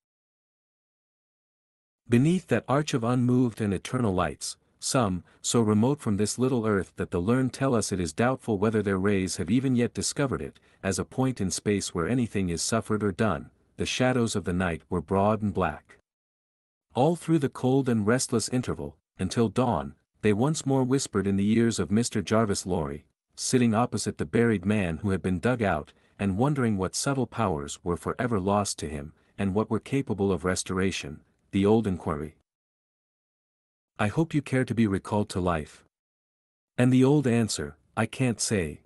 Beneath that arch of unmoved and eternal lights, some, so remote from this little earth that the learned tell us it is doubtful whether their rays have even yet discovered it, as a point in space where anything is suffered or done, the shadows of the night were broad and black. All through the cold and restless interval, until dawn, they once more whispered in the ears of Mr. Jarvis Lorry, sitting opposite the buried man who had been dug out, and wondering what subtle powers were forever lost to him, and what were capable of restoration, the old inquiry. I hope you care to be recalled to life. And the old answer, I can't say.